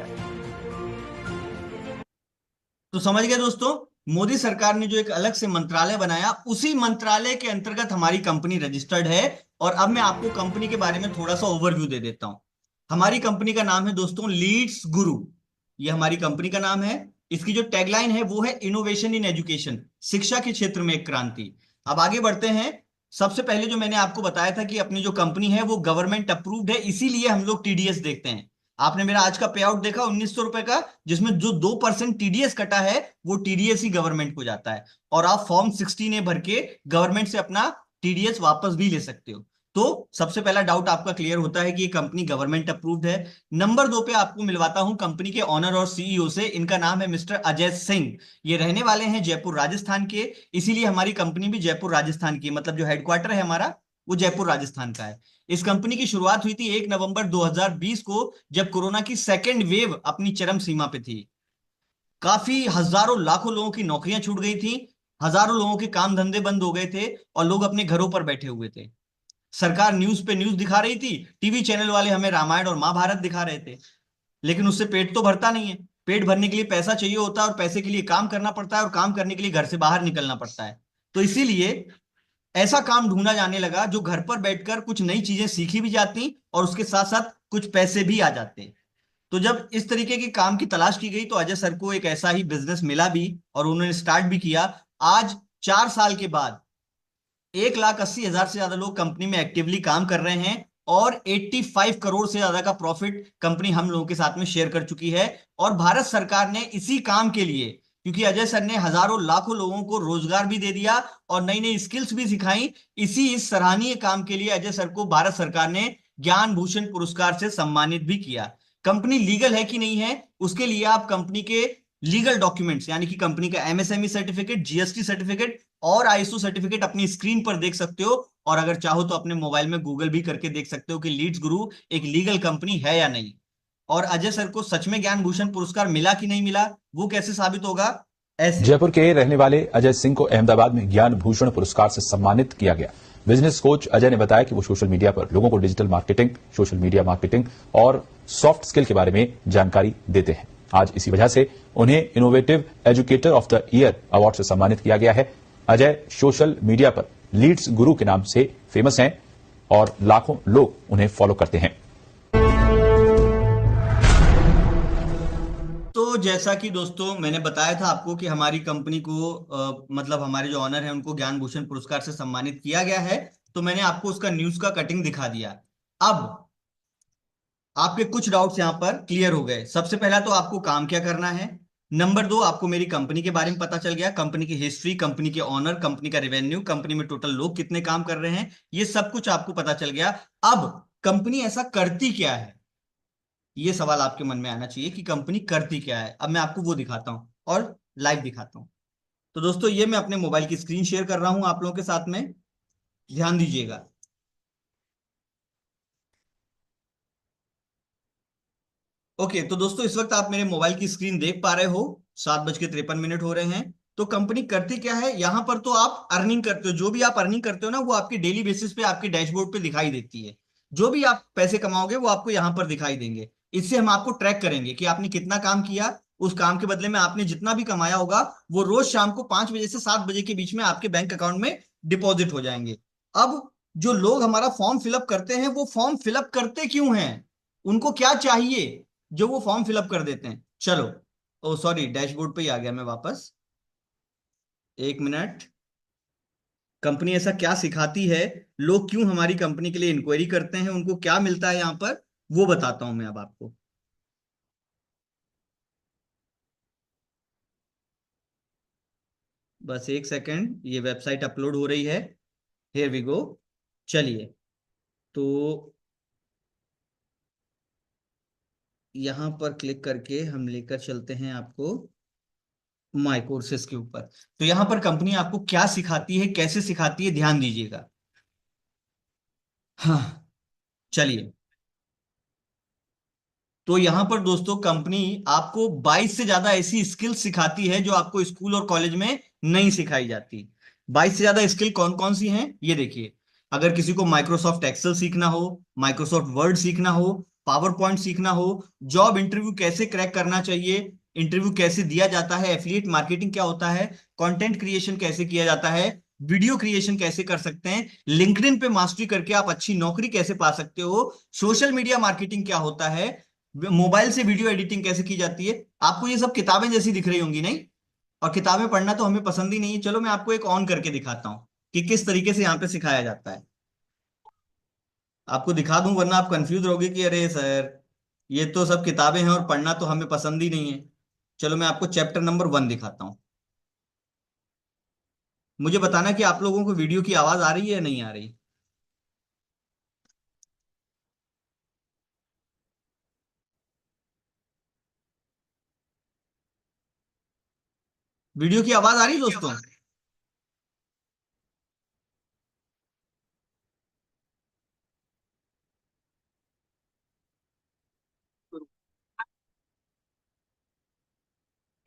तो समझ गए दोस्तों, मोदी सरकार ने जो एक अलग से मंत्रालय बनाया, उसी मंत्रालय के अंतर्गत हमारी कंपनी रजिस्टर्ड है। और अब मैं आपको कंपनी के बारे में थोड़ा सा ओवरव्यू दे देता हूं। हमारी कंपनी का नाम है दोस्तों लीड्स गुरु। ये हमारी कंपनी का नाम है। इसकी जो टैगलाइन है वो है इनोवेशन इन एजुकेशन, शिक्षा के क्षेत्र में एक क्रांति। अब आगे बढ़ते हैं। सबसे पहले जो मैंने आपको बताया था कि अपनी जो कंपनी है वो गवर्नमेंट अप्रूव्ड है, इसीलिए हम लोग टीडीएस देखते हैं। आपने मेरा आज का पे आउट देखा 1900 रुपए का, जिसमें जो 2% टीडीएस कटा है वो टीडीएस ही गवर्नमेंट को जाता है। और आप फॉर्म 16A भर के गवर्नमेंट से अपना टीडीएस वापस भी ले सकते हो। तो सबसे पहला डाउट आपका क्लियर होता है कि ये कंपनी गवर्नमेंट अप्रूव्ड है। नंबर 2 पे आपको मिलवाता हूं कंपनी के ऑनर और सीईओ से। इनका नाम है मिस्टर अजय सिंह। ये रहने वाले हैं जयपुर राजस्थान के, इसीलिए हमारी कंपनी भी जयपुर राजस्थान की, मतलब जो हेडक्वार्टर है हमारा वो जयपुर राजस्थान का है। इस कंपनी की शुरुआत हुई थी 1 नवंबर 2020 को, जब कोरोना की सेकेंड वेव अपनी चरम सीमा पे थी। काफी हजारों लाखों लोगों की नौकरियां छूट गई थी, हजारों लोगों के काम धंधे बंद हो गए थे और लोग अपने घरों पर बैठे हुए थे। सरकार न्यूज पे न्यूज दिखा रही थी, टीवी चैनल वाले हमें रामायण और महाभारत दिखा रहे थे, लेकिन उससे पेट तो भरता नहीं है। पेट भरने के लिए पैसा चाहिए होता है और पैसे के लिए काम करना पड़ता है और काम करने के लिए घर से बाहर निकलना पड़ता है। तो इसीलिए ऐसा काम ढूंढा जाने लगा जो घर पर बैठकर कुछ नई चीजें सीखी भी जाती और उसके साथ साथ कुछ पैसे भी आ जाते। तो जब इस तरीके के काम की तलाश की गई तो अजय सर को एक ऐसा ही बिजनेस मिला भी और उन्होंने स्टार्ट भी किया। आज 4 साल के बाद 1,80,000 से ज्यादा लोग कंपनी में एक्टिवली काम कर रहे हैं और 85 करोड़ से ज्यादा का प्रॉफिट कंपनी हम लोगों के साथ में शेयर कर चुकी है। और भारत सरकार ने इसी काम के लिए, क्योंकि अजय सर ने हजारों लाखों लोगों को रोजगार भी दे दिया और नई नई स्किल्स भी सिखाई, इस सराहनीय काम के लिए अजय सर को भारत सरकार ने ज्ञान भूषण पुरस्कार से सम्मानित भी किया। कंपनी लीगल है कि नहीं है, उसके लिए आप कंपनी के लीगल डॉक्यूमेंट्स यानी कि कंपनी का एमएसएमई सर्टिफिकेट, जीएसटी सर्टिफिकेट और आईएसओ सर्टिफिकेट अपनी स्क्रीन पर देख सकते हो। और अगर चाहो तो अपने मोबाइल में गूगल भी करके देख सकते हो कि लीड्स गुरु एक लीगल कंपनी है या नहीं। और अजय सर को सच में ज्ञान भूषण पुरस्कार मिला कि नहीं मिला, वो कैसे साबित होगा? ऐसे जयपुर के रहने वाले अजय सिंह को अहमदाबाद में ज्ञान भूषण पुरस्कार से सम्मानित किया गया। बिजनेस कोच अजय ने बताया कि वो सोशल मीडिया पर लोगों को digital marketing, social media marketing और सॉफ्ट स्किल के बारे में जानकारी देते हैं। आज इसी वजह से उन्हें innovative educator of the year award से सम्मानित किया गया है। अजय सोशल मीडिया पर लीड्स गुरु के नाम से फेमस हैं और लाखों लोग उन्हें फॉलो करते हैं। तो जैसा कि दोस्तों मैंने बताया था आपको कि हमारी कंपनी को मतलब हमारे जो ऑनर है उनको ज्ञान भूषण पुरस्कार से सम्मानित किया गया है, तो मैंने आपको उसका न्यूज का कटिंग दिखा दिया। अब आपके कुछ डाउट्स यहां पर क्लियर हो गए। सबसे पहला तो आपको काम क्या करना है। नंबर 2, आपको मेरी कंपनी के बारे में पता चल गया, कंपनी की हिस्ट्री, कंपनी के ऑनर, कंपनी का रेवेन्यू, कंपनी में टोटल लोग कितने काम कर रहे हैं, ये सब कुछ आपको पता चल गया। अब कंपनी ऐसा करती क्या है, ये सवाल आपके मन में आना चाहिए कि कंपनी करती क्या है। अब मैं आपको वो दिखाता हूं और लाइव दिखाता हूं। तो दोस्तों ये मैं अपने मोबाइल की स्क्रीन शेयर कर रहा हूं आप लोगों के साथ में, ध्यान दीजिएगा। ओके, तो दोस्तों इस वक्त आप मेरे मोबाइल की स्क्रीन देख पा रहे हो, 7:53 हो रहे हैं। तो कंपनी करती क्या है, यहां पर तो आप अर्निंग करते हो, जो भी आप अर्निंग करते हो ना वो आपकी डेली बेसिस पे आपके डैशबोर्ड पे दिखाई देती है। जो भी आप पैसे कमाओगे वो आपको यहां पर दिखाई देंगे। इससे हम आपको ट्रैक करेंगे कि आपने कितना काम किया, उस काम के बदले में आपने जितना भी कमाया होगा वो रोज शाम को 5 बजे से 7 बजे के बीच में आपके बैंक अकाउंट में डिपॉजिट हो जाएंगे। अब जो लोग हमारा फॉर्म फिलअप करते हैं वो फॉर्म फिलअप करते क्यों हैं, उनको क्या चाहिए जो वो फॉर्म फिलअप कर देते हैं। चलो, ओ सॉरी, डैशबोर्ड पे ही आ गया मैं वापस, 1 मिनट। कंपनी ऐसा क्या सिखाती है, लोग क्यों हमारी कंपनी के लिए इंक्वायरी करते हैं, उनको क्या मिलता है यहां पर, वो बताता हूं मैं अब आपको। बस 1 सेकेंड, ये वेबसाइट अपलोड हो रही है। Here we go. चलिए, तो यहां पर क्लिक करके हम लेकर चलते हैं आपको माई कोर्सेस के ऊपर। तो यहां पर कंपनी आपको क्या सिखाती है, कैसे सिखाती है, ध्यान दीजिएगा। हाँ, चलिए। तो यहां पर दोस्तों कंपनी आपको 22 से ज्यादा ऐसी स्किल सिखाती है जो आपको स्कूल और कॉलेज में नहीं सिखाई जाती। 22 से ज्यादा स्किल कौन कौन सी हैं ये देखिए। अगर किसी को माइक्रोसॉफ्ट एक्सेल सीखना हो, माइक्रोसॉफ्ट वर्ड सीखना हो, पावर पॉइंट सीखना हो, जॉब इंटरव्यू कैसे क्रैक करना चाहिए, इंटरव्यू कैसे दिया जाता है, एफिलिएट मार्केटिंग क्या होता है, कंटेंट क्रिएशन कैसे किया जाता है, वीडियो क्रिएशन कैसे कर सकते हैं, लिंक्डइन पे मास्टरी करके आप अच्छी नौकरी कैसे पा सकते हो, सोशल मीडिया मार्केटिंग क्या होता है, मोबाइल से वीडियो एडिटिंग कैसे की जाती है। आपको ये सब किताबें जैसी दिख रही होंगी नहीं, और किताबें पढ़ना तो हमें पसंद ही नहीं है। चलो मैं आपको एक ऑन करके दिखाता हूं कि किस तरीके से यहाँ पे सिखाया जाता है। आपको दिखा दूं, वरना आप कंफ्यूज रहोगे कि अरे सर ये तो सब किताबें हैं और पढ़ना तो हमें पसंद ही नहीं है। चलो मैं आपको चैप्टर नंबर 1 दिखाता हूं। मुझे बताना कि आप लोगों को वीडियो की आवाज आ रही है या नहीं आ रही। वीडियो की आवाज आ रही है दोस्तों?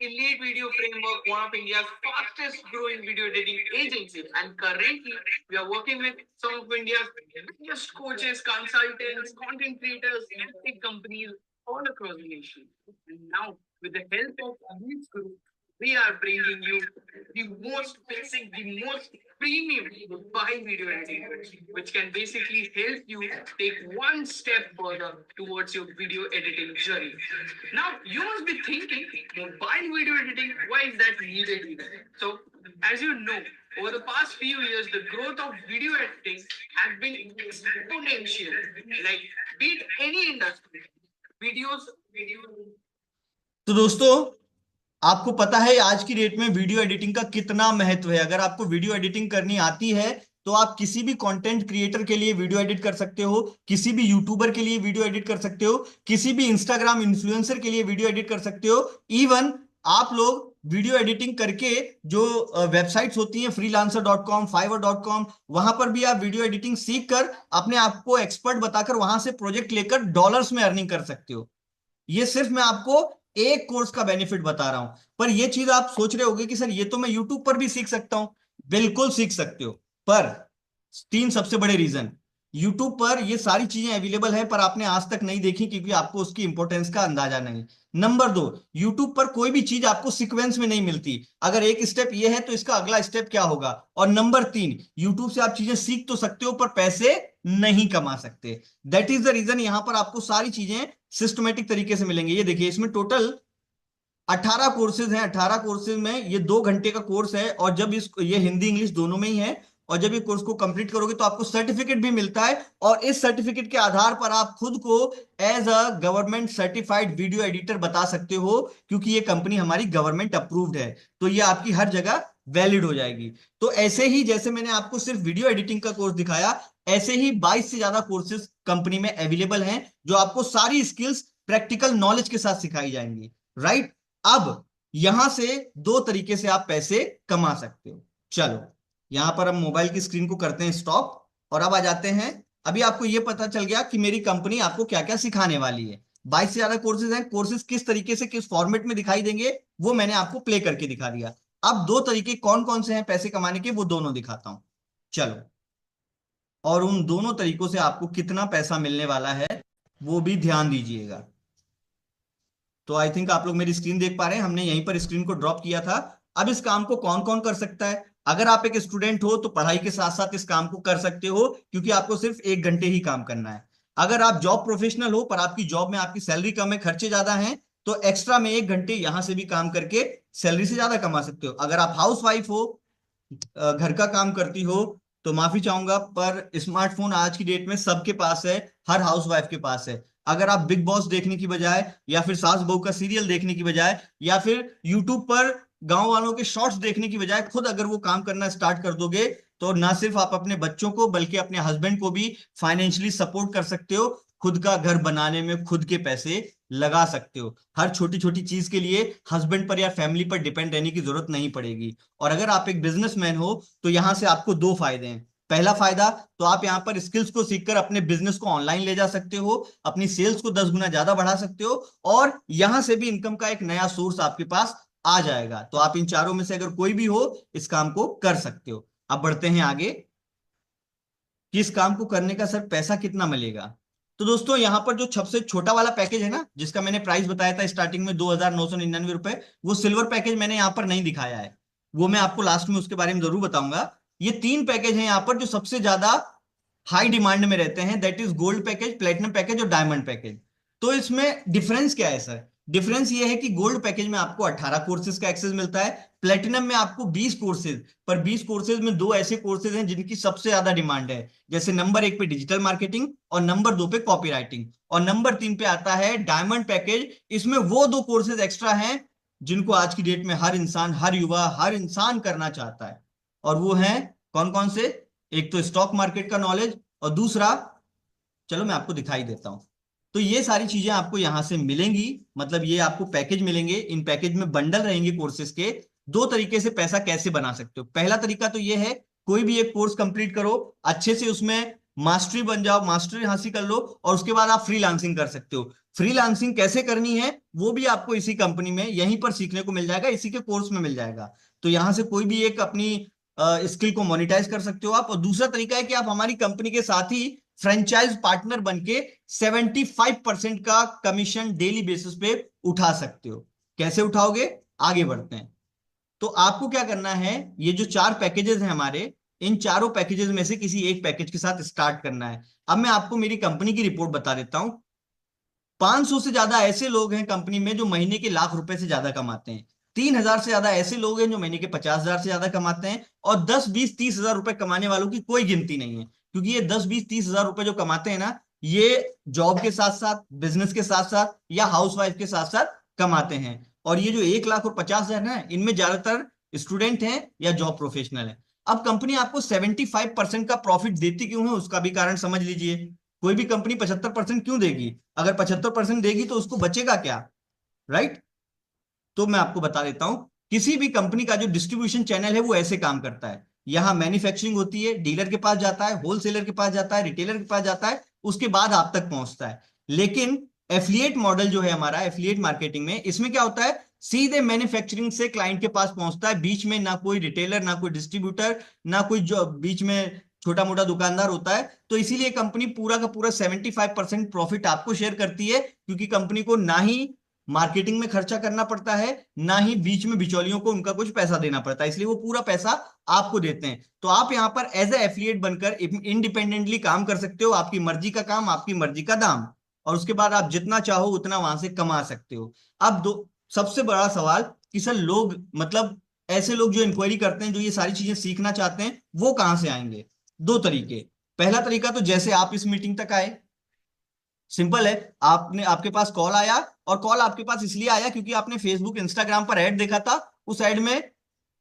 Elite Video Framework, one of India's fastest growing video editing agencies. And currently, we are working with some of India's biggest coaches, consultants, content creators, and big companies all across the nation. And now, with the help of Elite Group, we are bringing you the most basic, the most premium by video editing, which can basically help you take one step further towards your video editing journey. Now, you must be thinking, mobile video editing, why is that needed even? So, as you know, over the past few years, the growth of video editing has been exponential. Like, beat any industry, videos. तो दोस्तों, आपको पता है आज की date में video editing का कितना महत्व है। अगर आपको वीडियो एडिटिंग करनी आती है तो आप किसी भी कंटेंट क्रिएटर के लिए वीडियो एडिट कर सकते हो, किसी भी यूट्यूबर के लिए वीडियो एडिट कर सकते हो, किसी भी इंस्टाग्राम इन्फ्लुएंसर के लिए वीडियो एडिट कर सकते हो। इवन आप लोग वीडियो एडिटिंग करके जो वेबसाइट्स होती हैं freelancer.com, fiverr.com, वहां पर भी आप वीडियो एडिटिंग सीख कर अपने आप को एक्सपर्ट बताकर वहां से प्रोजेक्ट लेकर डॉलर्स में अर्निंग कर सकते हो। ये सिर्फ मैं आपको एक कोर्स का बेनिफिट बता रहा हूं। पर ये चीज आप सोच रहे होंगे कि सर ये तो मैं यूट्यूब पर भी सीख सकता हूं। बिल्कुल सीख सकते हो, पर 3 सबसे बड़े रीजन। यूट्यूब पर ये सारी चीजें अवेलेबल है, पर आपने आज तक नहीं देखी क्योंकि आपको उसकी इंपॉर्टेंस का अंदाजा नहीं। नंबर 2, यूट्यूब पर कोई भी चीज आपको सीक्वेंस में नहीं मिलती। अगर एक स्टेप ये है तो इसका अगला स्टेप क्या होगा। और नंबर 3, यूट्यूब से आप चीजें सीख तो सकते हो पर पैसे नहीं कमा सकते। दैट इज द रीजन यहां पर आपको सारी चीजें सिस्टमेटिक तरीके से मिलेंगे। ये देखिए, इसमें टोटल 18 कोर्सेज हैं। 18 कोर्सेज में ये 2 घंटे का कोर्स है, और जब ये हिंदी इंग्लिश दोनों में ही है। और जब ये कोर्स को कंप्लीट करोगे तो आपको सर्टिफिकेट भी मिलता है, और इस सर्टिफिकेट के आधार पर आप खुद को as a government certified video editor बता सकते हो, क्योंकि ये कंपनी हमारी गवर्नमेंट अप्रूव्ड है, तो ये आपकी हर जगह वैलिड हो जाएगी। तो ऐसे ही जैसे मैंने आपको सिर्फ वीडियो एडिटिंग का कोर्स दिखाया, ऐसे ही 22 से ज्यादा कोर्सेज कंपनी में अवेलेबल हैं, जो आपको सारी स्किल्स प्रैक्टिकल नॉलेज के साथ सिखाई जाएंगी। राइट, अब यहां से 2 तरीके से आप पैसे कमा सकते हो। चलो यहां पर हम मोबाइल की स्क्रीन को करते हैं स्टॉप, और अब आ जाते हैं। अभी आपको यह पता चल गया कि मेरी कंपनी आपको क्या क्या सिखाने वाली है। 22 से ज्यादा कोर्सेज हैं। कोर्सेज किस तरीके से किस फॉर्मेट में दिखाई देंगे वो मैंने आपको प्ले करके दिखा दिया। अब 2 तरीके कौन कौन से हैं पैसे कमाने के, वो दोनों दिखाता हूं। चलो, और उन दोनों तरीकों से आपको कितना पैसा मिलने वाला है वो भी ध्यान दीजिएगा। तो आई थिंक आप लोग मेरी स्क्रीन देख पा रहे हैं, हमने यहीं पर स्क्रीन को ड्रॉप किया था। अब इस काम को कौन कौन कर सकता है। अगर आप एक स्टूडेंट हो तो पढ़ाई के साथ साथ इस काम को कर सकते हो, क्योंकि आपको सिर्फ 1 घंटे ही काम करना है। अगर आप जॉब प्रोफेशनल हो पर आपकी जॉब में आपकी सैलरी कम है, खर्चे ज्यादा हैं, तो एक्स्ट्रा में 1 घंटे यहां से भी काम करके सैलरी से ज्यादा कमा सकते हो। अगर आप हाउस वाइफ हो, घर का काम करती हो, तो माफी चाहूंगा पर स्मार्टफोन आज की डेट में सबके पास है, हर हाउस वाइफ के पास है। अगर आप बिग बॉस देखने की बजाय, या फिर सास बहू का सीरियल देखने की बजाय, या फिर यूट्यूब पर गांव वालों के शॉर्ट्स देखने की बजाय खुद अगर वो काम करना स्टार्ट कर दोगे, तो ना सिर्फ आप अपने बच्चों को बल्कि अपने हस्बैंड को भी फाइनेंशियली सपोर्ट कर सकते हो। खुद का घर बनाने में खुद के पैसे लगा सकते हो। हर छोटी छोटी चीज के लिए हस्बैंड पर या फैमिली पर डिपेंड रहने की जरूरत नहीं पड़ेगी। और अगर आप एक बिजनेसमैन हो तो यहां से आपको 2 फायदे हैं। पहला फायदा, तो आप यहां पर स्किल्स को सीखकर अपने बिजनेस को ऑनलाइन ले जा सकते हो, अपनी सेल्स को 10 गुना ज्यादा बढ़ा सकते हो, और यहां से भी इनकम का एक नया सोर्स आपके पास आ जाएगा। तो आप इन चारों में से अगर कोई भी हो इस काम को कर सकते हो। अब बढ़ते हैं आगे कि इस काम को करने का सर पैसा कितना मिलेगा। तो दोस्तों यहाँ पर जो सबसे छोटा वाला पैकेज है ना, जिसका मैंने प्राइस बताया था स्टार्टिंग में 2,999 रुपए, वो सिल्वर पैकेज मैंने यहाँ पर नहीं दिखाया है, वो मैं आपको लास्ट में उसके बारे में जरूर बताऊंगा। ये 3 पैकेज हैं यहाँ पर जो सबसे ज्यादा हाई डिमांड में रहते हैं, that is gold package, platinum package और डायमंड पैकेज। तो इसमें डिफरेंस क्या है सर? डिफरेंस ये है कि गोल्ड पैकेज में आपको 18 कोर्सेज का एक्सेस मिलता है, प्लेटिनम में आपको 20 कोर्सेज, पर 20 कोर्सेज में 2 ऐसे कोर्सेज हैं जिनकी सबसे ज्यादा डिमांड है, जैसे नंबर 1 पे डिजिटल मार्केटिंग और नंबर 2 पे कॉपीराइटिंग, और नंबर 3 पे आता है डायमंड पैकेज। इसमें वो 2 कोर्सेज एक्स्ट्रा हैं जिनको आज की डेट में हर इंसान, हर युवा, हर इंसान करना चाहता है, और वो हैं कौन कौन से? एक तो स्टॉक मार्केट का नॉलेज, और दूसरा, चलो मैं आपको दिखाई देता हूं। तो ये सारी चीजें आपको यहां से मिलेंगी, मतलब ये आपको पैकेज मिलेंगे, इन पैकेज में बंडल रहेंगे कोर्सेज के। 2 तरीके से पैसा कैसे बना सकते हो। पहला तरीका तो ये है, कोई भी एक कोर्स कंप्लीट करो, अच्छे से उसमें मास्टरी बन जाओ, मास्टरी हासिल कर लो, और उसके बाद आप फ्रीलांसिंग कर सकते हो। फ्रीलांसिंग कैसे करनी है वो भी आपको इसी कंपनी में यहीं पर सीखने को मिल जाएगा, इसी के कोर्स में मिल जाएगा। तो यहां से कोई भी एक अपनी स्किल को मोनेटाइज कर सकते हो आप। और दूसरा तरीका है कि आप हमारी कंपनी के साथ ही फ्रेंचाइज पार्टनर बनके 75% का कमीशन डेली बेसिस पे उठा सकते हो। कैसे उठाओगे, आगे बढ़ते हैं। तो आपको क्या करना है, ये जो 4 पैकेजेस हैं हमारे, इन चारों पैकेजेस में से किसी एक पैकेज के साथ स्टार्ट करना है। अब मैं आपको मेरी कंपनी की रिपोर्ट बता देता हूं। 500 से ज्यादा ऐसे लोग हैं कंपनी में जो महीने के लाख रुपए से ज्यादा कमाते हैं। 3,000 से ज्यादा ऐसे लोग हैं जो महीने के 50,000 से ज्यादा कमाते हैं, और 10, 20, 30,000 रुपए कमाने वालों की कोई गिनती नहीं है। क्योंकि ये 10, 20, 30,000 रुपए जो कमाते हैं ना, ये जॉब के साथ साथ, बिजनेस के साथ साथ, या हाउसवाइफ के साथ साथ कमाते हैं। और ये जो 1,50,000 ना, इनमें ज्यादातर स्टूडेंट हैं या जॉब प्रोफेशनल है। अब कंपनी आपको 75% का प्रॉफिट देती क्यों है, उसका भी कारण समझ लीजिए। कोई भी कंपनी 75% क्यों देगी? अगर 75% देगी तो उसको बचेगा क्या, राइट? तो मैं आपको बता देता हूं, किसी भी कंपनी का जो डिस्ट्रीब्यूशन चैनल है वो ऐसे काम करता है। यहां मैन्युफैक्चरिंग होती है, डीलर के पास जाता है, होलसेलर के पास जाता है, रिटेलर के पास जाता है, उसके बाद आप तक पहुंचता है। लेकिन एफिलिएट मॉडल जो है हमारा, एफिलिएट मार्केटिंग में, इसमें क्या होता है, सीधे मैन्युफैक्चरिंग से क्लाइंट के पास पहुंचता है। बीच में ना कोई रिटेलर, ना कोई डिस्ट्रीब्यूटर, ना कोई जो बीच में छोटा मोटा दुकानदार होता है। तो इसीलिए कंपनी पूरा का पूरा 75% प्रॉफिट आपको शेयर करती है, क्योंकि कंपनी को ना ही मार्केटिंग में खर्चा करना पड़ता है, ना ही बीच में बिचौलियों को उनका कुछ पैसा देना पड़ता है, इसलिए वो पूरा पैसा आपको देते हैं। तो आप यहां पर एज ए एफिलिएट बनकर इंडिपेंडेंटली काम कर सकते हो, आपकी मर्जी का काम, आपकी मर्जी का दाम, और उसके बाद आप जितना चाहो उतना वहां से कमा सकते हो। अब सबसे बड़ा सवाल कि सर लोग, मतलब ऐसे लोग जो इंक्वायरी करते हैं, जो ये सारी चीजें सीखना चाहते हैं, वो कहां से आएंगे? 2 तरीके। पहला तरीका तो जैसे आप इस मीटिंग तक आए, सिंपल है, आपके पास कॉल आया, और कॉल आपके पास इसलिए आया क्योंकि आपने फेसबुक, इंस्टाग्राम पर ऐड देखा था, उस ऐड में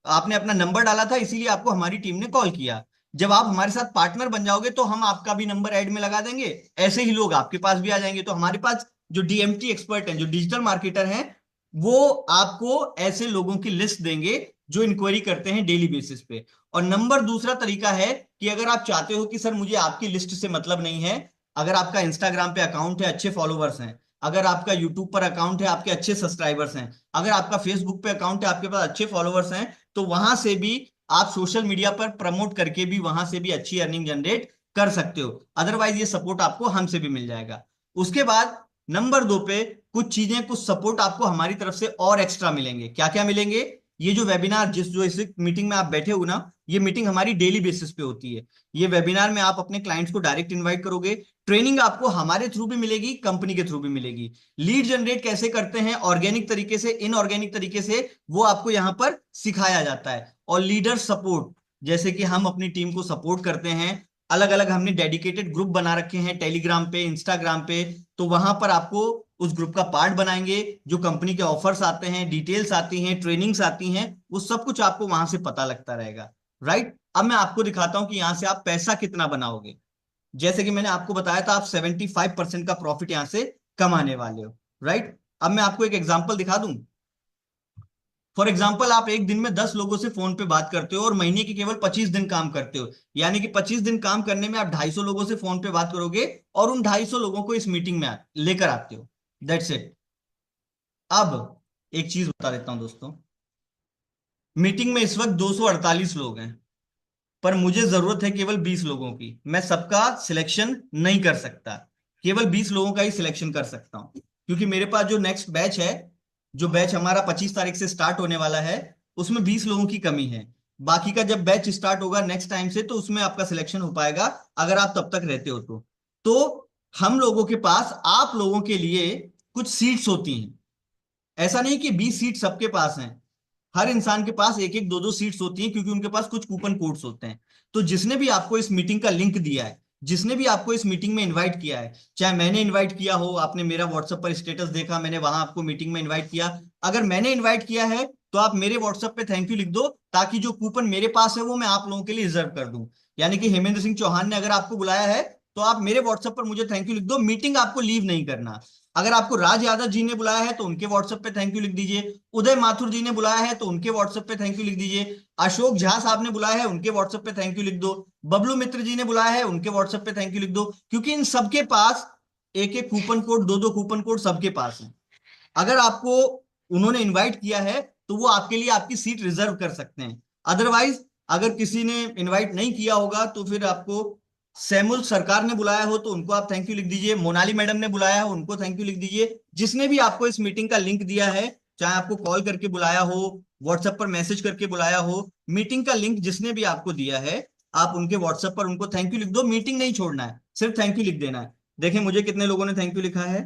आपने अपना नंबर डाला था, इसीलिए आपको हमारी टीम ने कॉल किया। जब आप हमारे साथ पार्टनर बन जाओगे तो हम आपका भी नंबर ऐड में लगा देंगे, ऐसे ही लोग आपके पास भी आ जाएंगे। तो हमारे पास जो डीएमटी एक्सपर्ट हैं, जो डिजिटल मार्केटर हैं, वो आपको ऐसे लोगों की लिस्ट देंगे जो इंक्वायरी करते हैं डेली बेसिस पे। और नंबर दूसरा तरीका है कि अगर आप चाहते हो कि सर मुझे आपकी लिस्ट से मतलब नहीं है, अगर आपका इंस्टाग्राम पे अकाउंट है, अच्छे फॉलोवर्स हैं, अगर आपका यूट्यूब पर अकाउंट है, आपके अच्छे सब्सक्राइबर्स हैं, अगर आपका फेसबुक पे अकाउंट है, आपके पास अच्छे फॉलोवर्स हैं, तो वहां से भी आप सोशल मीडिया पर प्रमोट करके भी वहां से भी अच्छी अर्निंग जनरेट कर सकते हो। अदरवाइज ये सपोर्ट आपको हमसे भी मिल जाएगा। उसके बाद नंबर 2 पे कुछ चीजें, कुछ सपोर्ट आपको हमारी तरफ से और एक्स्ट्रा मिलेंगे। क्या क्या मिलेंगे? ये जो वेबिनार, जो इस मीटिंग में आप बैठे हो ना, ये मीटिंग हमारी डेली बेसिस पे होती है। ये वेबिनार में आप अपने क्लाइंट्स को डायरेक्ट इनवाइट करोगे, ट्रेनिंग आपको हमारे थ्रू भी मिलेगी, कंपनी के थ्रू भी मिलेगी। लीड जनरेट कैसे करते हैं ऑर्गेनिक तरीके से, इनऑर्गेनिक तरीके से, वो आपको यहां पर सिखाया जाता है। और लीडर सपोर्ट, जैसे कि हम अपनी टीम को सपोर्ट करते हैं, अलग अलग हमने डेडिकेटेड ग्रुप बना रखे हैं टेलीग्राम पे, इंस्टाग्राम पे, तो वहां पर आपको उस ग्रुप का पार्ट बनाएंगे। जो कंपनी के ऑफर्स आते हैं, डिटेल्स आती हैं, ट्रेनिंग्स आती हैं, वो सब कुछ आपको वहां से पता लगता रहेगा, राइट? अब मैं आपको दिखाता हूं कि यहां से आप पैसा कितना बनाओगे। जैसे कि मैंने आपको बताया था, आप 75% का प्रॉफिट यहां से कमाने वाले हो, राइट? अब मैं आपको एक एग्जांपल दिखा दूं। फॉर एग्जाम्पल, आप एक दिन में 10 लोगों से फोन पे बात करते हो और महीने के केवल 25 दिन काम करते हो, यानी कि 25 दिन काम करने में आप 250 लोगों से फोन पे बात करोगे और उन 250 लोगों को इस मीटिंग में लेकर आते हो। That's it. अब एक चीज बता देता हूं दोस्तों, मीटिंग में इस वक्त 248 लोग हैं, पर मुझे जरूरत है केवल 20 लोगों की। मैं सबका सिलेक्शन नहीं कर सकता, केवल 20 लोगों का ही सिलेक्शन कर सकता हूं, क्योंकि मेरे पास जो नेक्स्ट बैच है, जो बैच हमारा 25 तारीख से स्टार्ट होने वाला है, उसमें 20 लोगों की कमी है। बाकी का जब बैच स्टार्ट होगा नेक्स्ट टाइम से, तो उसमें आपका सिलेक्शन हो पाएगा, अगर आप तब तक रहते हो तो हम लोगों के पास आप लोगों के लिए कुछ सीट्स होती हैं। ऐसा नहीं कि 20 सीट सबके पास हैं, हर इंसान के पास एक एक दो दो सीट्स होती हैं, क्योंकि उनके पास कुछ कूपन कोड्स होते हैं। तो जिसने भी आपको इस मीटिंग का लिंक दिया है, जिसने भी आपको इस मीटिंग में इनवाइट किया है, चाहे मैंने इनवाइट किया हो, आपने मेरा व्हाट्सएप पर स्टेटस देखा, मैंने वहां आपको मीटिंग में इनवाइट किया, अगर मैंने इनवाइट किया है तो आप मेरे व्हाट्सएप पे थैंक यू लिख दो, ताकि जो कूपन मेरे पास है वो मैं आप लोगों के लिए रिजर्व कर दूं। यानी कि हेमेंद्र सिंह चौहान ने अगर आपको बुलाया है तो आप मेरे व्हाट्सएप पर मुझे थैंक यू लिख दो, मीटिंग आपको लीव नहीं करना। अगर आपको राज यादव जी ने बुलाया है तो उनके व्हाट्सएप पे थैंक यू लिख दीजिए, उदय माथुर जी ने बुलाया है तो उनके व्हाट्सएप पे थैंक यू लिख दीजिए, अशोक झा साहब ने बुलाया है उनके व्हाट्सएप पे थैंक यू लिख दो, बबलू मित्र जी ने बुलाया है उनके व्हाट्सएप पे थैंक यू लिख दो, क्योंकि इन सबके पास एक एक कूपन कोड, दो दो कूपन कोड सबके पास है। अगर आपको उन्होंने इन्वाइट किया है तो वो आपके लिए आपकी सीट रिजर्व कर सकते हैं। अदरवाइज अगर किसी ने इन्वाइट नहीं किया होगा तो फिर आपको सैमुल सरकार ने बुलाया हो तो उनको आप थैंक यू लिख दीजिए, मोनाली मैडम ने बुलाया हो उनको थैंक यू लिख दीजिए। जिसने भी आपको इस मीटिंग का लिंक दिया है, चाहे आपको कॉल करके बुलाया हो, व्हाट्सएप पर मैसेज करके बुलाया हो, मीटिंग का लिंक जिसने भी आपको दिया है, आप उनके व्हाट्सएप पर उनको थैंक यू लिख दो। मीटिंग नहीं छोड़ना है, सिर्फ थैंक यू लिख देना है। देखें मुझे कितने लोगों ने थैंक यू लिखा है,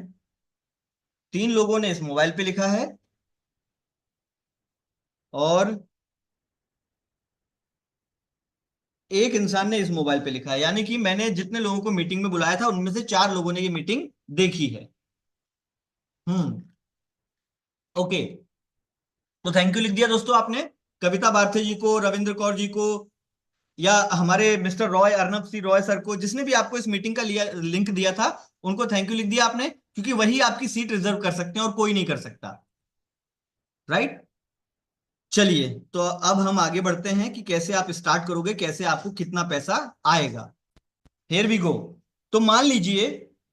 3 लोगों ने इस मोबाइल पे लिखा है और एक इंसान ने इस मोबाइल पे लिखा है। यानी कि मैंने जितने लोगों को मीटिंग में बुलाया था उनमें से 4 लोगों ने ये मीटिंग देखी है। ओके, तो थैंक यू लिख दिया दोस्तों आपने कविता भारती जी को, रविंद्र कौर जी को, या हमारे मिस्टर रॉय, अर्नब सी रॉय सर को, जिसने भी आपको इस मीटिंग का लिंक दिया था उनको थैंक यू लिख दिया आपने, क्योंकि वही आपकी सीट रिजर्व कर सकते हैं और कोई नहीं कर सकता। राइट, चलिए तो अब हम आगे बढ़ते हैं कि कैसे आप स्टार्ट करोगे, कैसे आपको कितना पैसा आएगा। Here we go. तो मान लीजिए,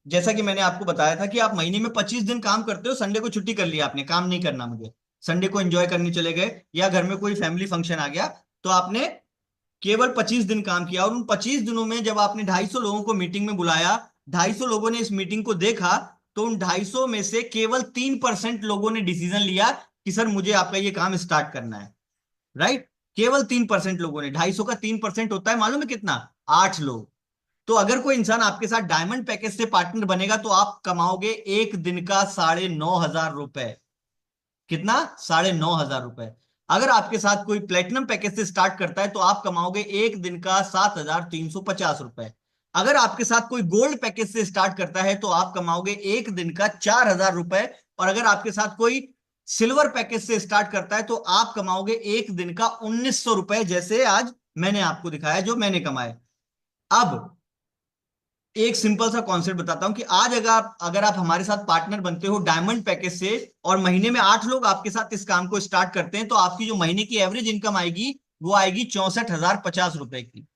जैसा कि मैंने आपको बताया था कि आप महीने में 25 दिन काम करते हो, संडे को छुट्टी कर लिया आपने, काम नहीं करना मुझे, संडे को एंजॉय करने चले गए, या घर में कोई फैमिली फंक्शन आ गया, तो आपने केवल 25 दिन काम किया। और उन 25 दिनों में जब आपने 250 लोगों को मीटिंग में बुलाया, 250 लोगों ने इस मीटिंग को देखा, तो उन 250 में से केवल 3% लोगों ने डिसीजन लिया कि सर मुझे आपका ये काम स्टार्ट करना है। राइट, केवल 3% लोगों ने। 250 का 3% होता है मालूम है कितना? 8 लोग। तो अगर कोई इंसान आपके साथ डायमंड पैकेज से पार्टनर बनेगा तो आप कमाओगे एक दिन का 9,500 रुपए। कितना? 9,500 रुपए। अगर आपके साथ कोई प्लेटिनम पैकेज से स्टार्ट करता है तो आप कमाओगे एक दिन का 7,350 रुपए। अगर आपके साथ कोई गोल्ड पैकेज से स्टार्ट करता है तो आप कमाओगे एक दिन का 4,000 रुपए। और अगर आपके साथ कोई सिल्वर पैकेज से स्टार्ट करता है तो आप कमाओगे एक दिन का 1,900 रुपए, जैसे आज मैंने आपको दिखाया जो मैंने कमाए। अब एक सिंपल सा कॉन्सेप्ट बताता हूं कि आज अगर आप हमारे साथ पार्टनर बनते हो डायमंड पैकेज से, और महीने में 8 लोग आपके साथ इस काम को स्टार्ट करते हैं, तो आपकी जो महीने की एवरेज इनकम आएगी वो आएगी 64,050 रुपए की।